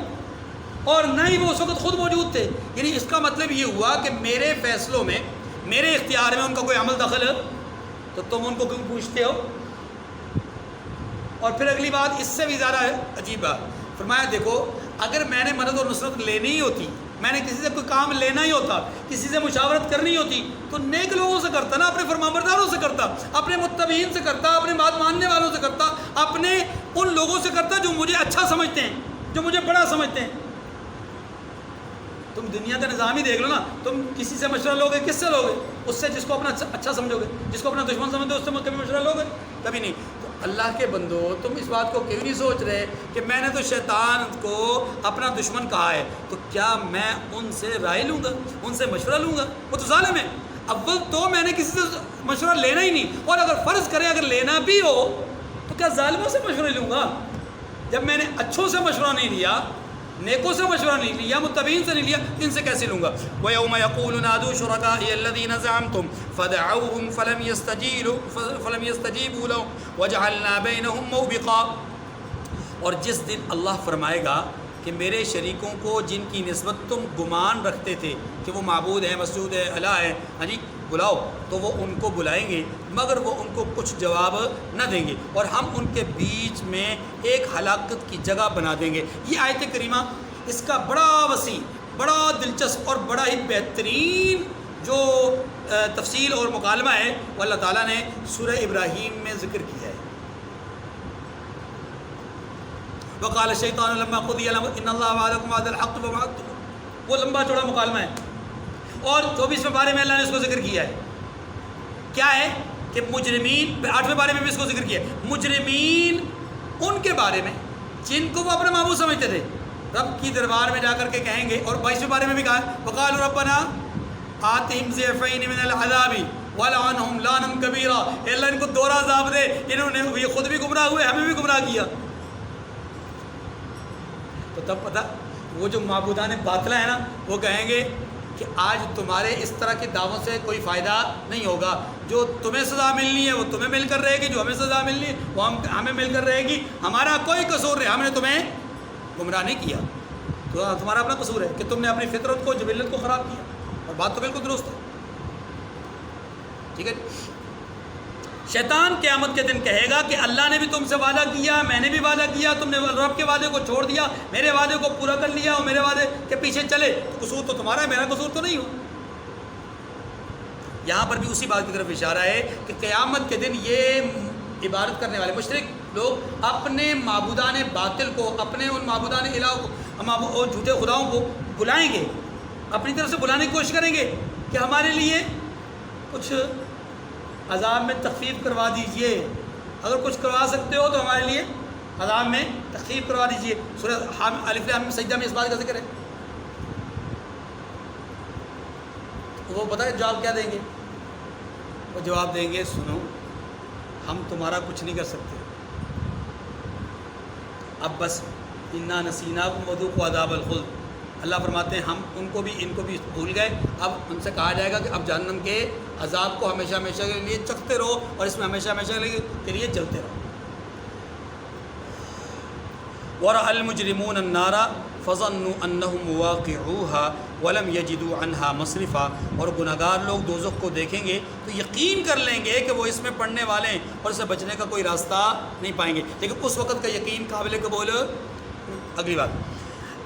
Speaker 1: اور نہ ہی وہ اس وقت خود موجود تھے. یعنی اس کا مطلب یہ ہوا کہ میرے فیصلوں میں میرے اختیار میں ان کا کوئی عمل دخل ہے تو تم ان کو کیوں پوچھتے ہو. اور پھر اگلی بات اس سے بھی زیادہ عجیب بات فرمایا، دیکھو اگر میں نے مدد اور نصرت لینی ہی ہوتی، میں نے کسی سے کوئی کام لینا ہی ہوتا، کسی سے مشاورت کرنی ہوتی تو نیک لوگوں سے کرتا نا، اپنے فرمانبرداروں سے کرتا، اپنے متبعین سے کرتا، اپنے بات ماننے والوں سے کرتا، اپنے ان لوگوں سے کرتا جو مجھے اچھا سمجھتے ہیں، جو مجھے بڑا سمجھتے ہیں. تم دنیا کا نظام ہی دیکھ لو نا، تم کسی سے مشورہ لوگے کس سے لوگے؟ اس سے جس کو اپنا اچھا سمجھو گے، جس کو اپنا دشمن سمجھو اس سے کبھی مشورہ لوگے؟ کبھی نہیں. تو اللہ کے بندو تم اس بات کو کیوں نہیں سوچ رہے کہ میں نے تو شیطان کو اپنا دشمن کہا ہے، تو کیا میں ان سے رائے لوں گا، ان سے مشورہ لوں گا؟ وہ تو ظالم ہے. اول تو میں نے کسی سے مشورہ لینا ہی نہیں، اور اگر فرض کرے اگر لینا بھی ہو تو کیا ظالموں سے مشورہ لوں گا؟ جب میں نے اچھوں سے مشورہ نہیں لیا، نیکوں سے مشورہ نہیں لیا، متبعین سے نہیں لیا، ان سے کیسے لوں گا؟ وَيَوْمَ يَقُولُ نَادُوا شُرَكَائِيَ الَّذِينَ زَعَمْتُمْ فَدَعَوْهُمْ فَلَمْ يَسْتَجِيبُوا لَهُمْ وَجَعَلْنَا بَيْنَهُمْ مَوْبِقًا. اور جس دن اللہ فرمائے گا کہ میرے شریکوں کو جن کی نسبت تم گمان رکھتے تھے کہ وہ معبود ہیں، مسجود ہے، الہ ہے، ہاں جی بلاؤ، تو وہ ان کو بلائیں گے مگر وہ ان کو کچھ جواب نہ دیں گے اور ہم ان کے بیچ میں ایک ہلاکت کی جگہ بنا دیں گے. یہ آیت کریمہ اس کا بڑا وسیع، بڑا دلچسپ اور بڑا ہی بہترین جو تفصیل اور مکالمہ ہے وہ اللہ تعالیٰ نے سورہ ابراہیم میں ذکر کیا ہے. وقال الشیطان لما قضی ان اللہ وعدکم وعد الحق ووعدتکم، وہ لمبا چوڑا مکالمہ ہے. اور 24ویں پارے میں اللہ نے اس کو ذکر کیا ہے. کیا ہے کہ مجرمین، 8ویں پارے میں بھی اس کو ذکر کیا ہے، مجرمین ان کے بارے میں جن کو وہ اپنا معبود سمجھتے تھے رب کی دربار میں جا کر کے کہیں گے. اور 22ویں پارے میں بھی کہا ہے وقالوا ربنا آتہم ضعفین من العذاب ولعنہم لعنا کبیرا، اے اللہ ان کو دوہرا عذاب دے، انہوں نے یہ خود بھی گمراہ ہوئے ہمیں بھی گمراہ کیا. تو تب پتہ وہ جو معبودان باطلہ ہیں نا وہ کہیں گے کہ آج تمہارے اس طرح کی دعووں سے کوئی فائدہ نہیں ہوگا، جو تمہیں سزا ملنی ہے وہ تمہیں مل کر رہے گی، جو ہمیں سزا ملنی ہے وہ ہمیں مل کر رہے گی، ہمارا کوئی قصور نہیں، ہم نے تمہیں گمراہ نہیں کیا، تو تمہارا اپنا قصور ہے کہ تم نے اپنی فطرت کو جبلت کو خراب کیا. اور بات تو بالکل درست ہے. ٹھیک ہے. شیطان قیامت کے دن کہے گا کہ اللہ نے بھی تم سے وعدہ کیا، میں نے بھی وعدہ کیا، تم نے رب کے وعدے کو چھوڑ دیا، میرے وعدے کو پورا کر لیا اور میرے وعدے کے پیچھے چلے، قصور تو تمہارا ہے، میرا قصور تو نہیں ہو. یہاں پر بھی اسی بات کی طرف اشارہ ہے کہ قیامت کے دن یہ عبادت کرنے والے مشرک لوگ اپنے معبودان باطل کو، اپنے ان معبودان الہ کو اور جھوٹے خداؤں کو بلائیں گے، اپنی طرف سے بلانے کی کوشش کریں گے کہ ہمارے لیے کچھ عذاب میں تخفیف کروا دیجئے، اگر کچھ کروا سکتے ہو تو ہمارے لیے عذاب میں تخفیف کروا دیجئے. سورہ الف لام سجدہ میں اس بات کا ذکر ہے. وہ پتہ ہے جواب کیا دیں گے؟ وہ جواب دیں گے سنو ہم تمہارا کچھ نہیں کر سکتے، اب بس انا نسیناکم وذوقوا عذاب الخلد. اللہ فرماتے ہیں ہم ان کو بھی بھول گئے، اب ان سے کہا جائے گا کہ اب جہنم کے عذاب کو ہمیشہ ہمیشہ کے لیے چکھتے رہو اور اس میں ہمیشہ ہمیشہ کے لیے جلتے رہو. وَرَأَى الْمُجْرِمُونَ النَّارَ فَظَنُّوا أَنَّهُمْ مُوَاقِعُوهَا ولم یجدوا عنہا مصرفا، اور گناہگار لوگ دوزخ کو دیکھیں گے تو یقین کر لیں گے کہ وہ اس میں پڑنے والے ہیں اور اس سے بچنے کا کوئی راستہ نہیں پائیں گے، لیکن اس وقت کا یقین قابل قبول۔ اگلی بات،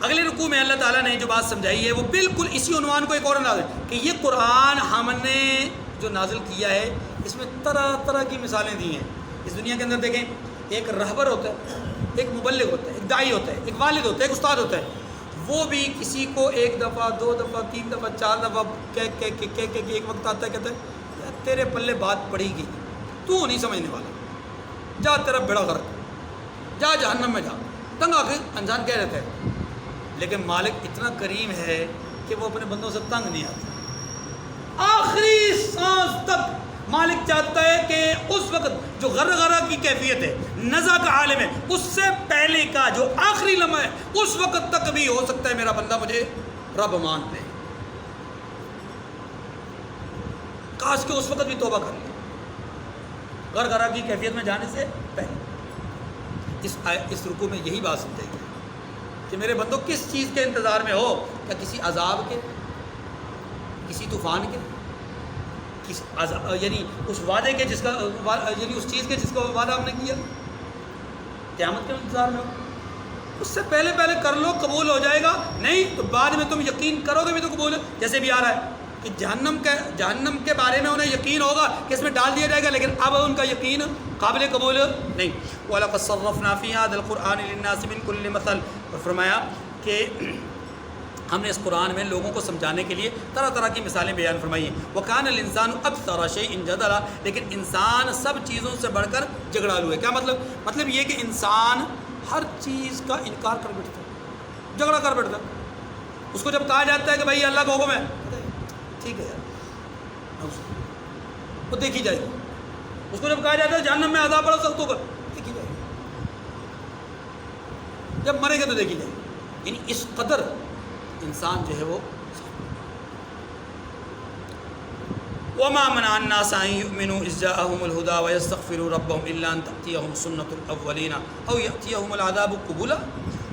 Speaker 1: اگلے رکوع میں اللہ تعالیٰ نے جو بات سمجھائی ہے وہ بالکل اسی عنوان کو ایک اور انداز ہے کہ یہ قرآن ہم نے جو نازل کیا ہے اس میں طرح طرح کی مثالیں دی ہیں۔ اس دنیا کے اندر دیکھیں، ایک رہبر ہوتا ہے، ایک مبلغ ہوتا ہے، ایک داعی ہوتا ہے، ایک والد ہوتا ہے، ایک استاد ہوتا ہے، وہ بھی کسی کو ایک دفعہ، دو دفعہ، تین دفعہ، چار دفعہ کہہ ایک وقت آتا ہے، کہتا ہے یار تیرے پلے بات پڑی گی، تو نہیں سمجھنے والا، جا تیرا بیڑا غرق، جا جہنم میں جا، تنگ آ کے انسان کہہ رہتا ہے۔ لیکن مالک اتنا کریم ہے کہ وہ اپنے بندوں سے تنگ نہیں آتا، آخری سانس تک مالک چاہتا ہے کہ اس وقت جو غرغرہ کی کیفیت ہے، نزع کا عالم ہے، اس سے پہلے کا جو آخری لمحہ ہے اس وقت تک بھی ہو سکتا ہے میرا بندہ مجھے رب مان لے، کاش کہ اس وقت بھی توبہ کر لے غرغرہ کی کیفیت میں جانے سے پہلے۔ اس رکوع میں یہی بات سمجھائی گئی کہ میرے بندوں کس چیز کے انتظار میں ہو، کیا کسی عذاب کے، کسی طوفان کے، یعنی اس وعدے کے جس کا، یعنی اس چیز کے جس کا وعدہ ہم نے کیا، قیامت کے انتظار میں ہو، اس سے پہلے کر لو، قبول ہو جائے گا، نہیں تو بعد میں تم یقین کرو گے بھی تو قبول ہے۔ جیسے بھی آ رہا ہے کہ جہنم کے بارے میں انہیں یقین ہوگا کہ اس میں ڈال دیا جائے گا، لیکن اب ان کا یقین قابل قبول نہیں۔ وَلَقَدْ صَرَّفْنَا فِي هَذَا الْقُرْآنِ لِلنَّاسِ مِنْ كُلِّ مَثَلٍ، اور فرمایا کہ ہم نے اس قرآن میں لوگوں کو سمجھانے کے لیے طرح طرح کی مثالیں بیان فرمائی ہیں۔ وَكَانَ الْإِنسَانُ أَكْثَرَ شَيْءٍ جَدَلًا، لیکن انسان سب چیزوں سے بڑھ کر جھگڑالو ہے۔ کیا مطلب یہ کہ انسان ہر چیز کا انکار کر بیٹھتا ہے، جھگڑا کر بیٹھتا ہے۔ اس کو جب کہا جاتا ہے کہ بھائی اللہ کا حکم ہے، ٹھیک ہے یار وہ دیکھی جائے گی۔ اس کو جب کہا جاتا ہے جہنم میں عذاب بڑا سخت ہوگا، دیکھی جائے گی، جب مرے گا تو دیکھی جائے گی۔ یعنی اس قدر انسان جو ہے وہ وَمَا مَنَعَ النَّاسَ أَن يُؤْمِنُوا إِذْ جَاءَهُمُ الْهُدَىٰ وَيَسْتَغْفِرُوا رَبَّهُمْ إِلَّا أَن تَأْتِيَهُمْ سُنَّةُ الْأَوَّلِينَ أَوْ يَأْتِيَهُمُ الْعَذَابُ قُبُلًا،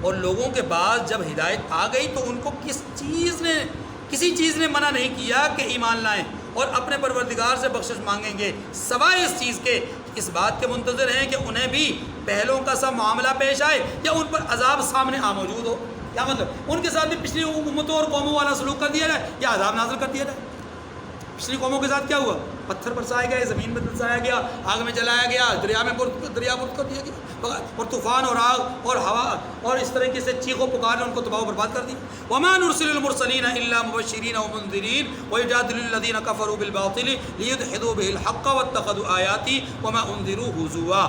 Speaker 1: اور لوگوں کے بعد جب ہدایت آ گئی تو ان کو کسی چیز نے منع نہیں کیا کہ ایمان لائیں اور اپنے پروردگار سے بخشش مانگیں گے، سوائے اس چیز کے اس بات کے منتظر ہیں کہ انہیں بھی پہلوں کا سا معاملہ پیش آئے یا ان پر عذاب سامنے موجود ہو۔ کیا مطلب؟ ان کے ساتھ بھی پچھلی امتوں اور قوموں والا سلوک کر دیا جائے یا عذاب نازل کر دیا جائے۔ پچھلی قوموں کے ساتھ کیا ہوا؟ پتھر برسائے گئے، زمین میں دلسایا گیا، آگ میں جلایا گیا، دریا برد کر دیا گیا، اور طوفان اور آگ اور ہوا اور اس طریقے سے چیخو پکار نے ان کو تباہ و برباد کر دی۔ وَمَا نُرْسِلُ الْمُرْسَلِينَ إِلَّا مُبَشِّرِينَ وَمُنذِرِينَ وَيُجَادِلُ الَّذِينَ كَفَرُوا بِالْبَاطِلِ لِيُدْحِضُوا بِهِ الْحَقَّ وَاتَّخَذُوا آيَاتِي وَمَا أُنذِرُوا هُزُوًا،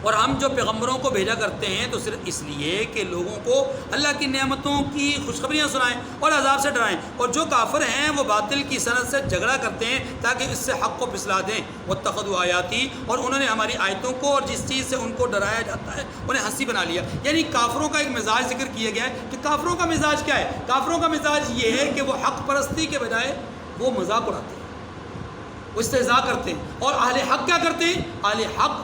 Speaker 1: اور ہم جو پیغمبروں کو بھیجا کرتے ہیں تو صرف اس لیے کہ لوگوں کو اللہ کی نعمتوں کی خوشخبریاں سنائیں اور عذاب سے ڈرائیں، اور جو کافر ہیں وہ باطل کی صنعت سے جھگڑا کرتے ہیں تاکہ اس سے حق کو پھسلا دیں۔ واتخذوا آیاتی، اور انہوں نے ہماری آیتوں کو اور جس چیز سے ان کو ڈرایا جاتا ہے انہیں ہنسی بنا لیا۔ یعنی کافروں کا ایک مزاج ذکر کیا گیا ہے کہ کافروں کا مزاج کیا ہے؟ کافروں کا مزاج یہ ہے کہ وہ حق پرستی کے بجائے وہ مذاق اڑاتے ہیں، وہ استہزاء کرتے ہیں، اور اہل حق کیا کرتے ہیں؟ اہل حق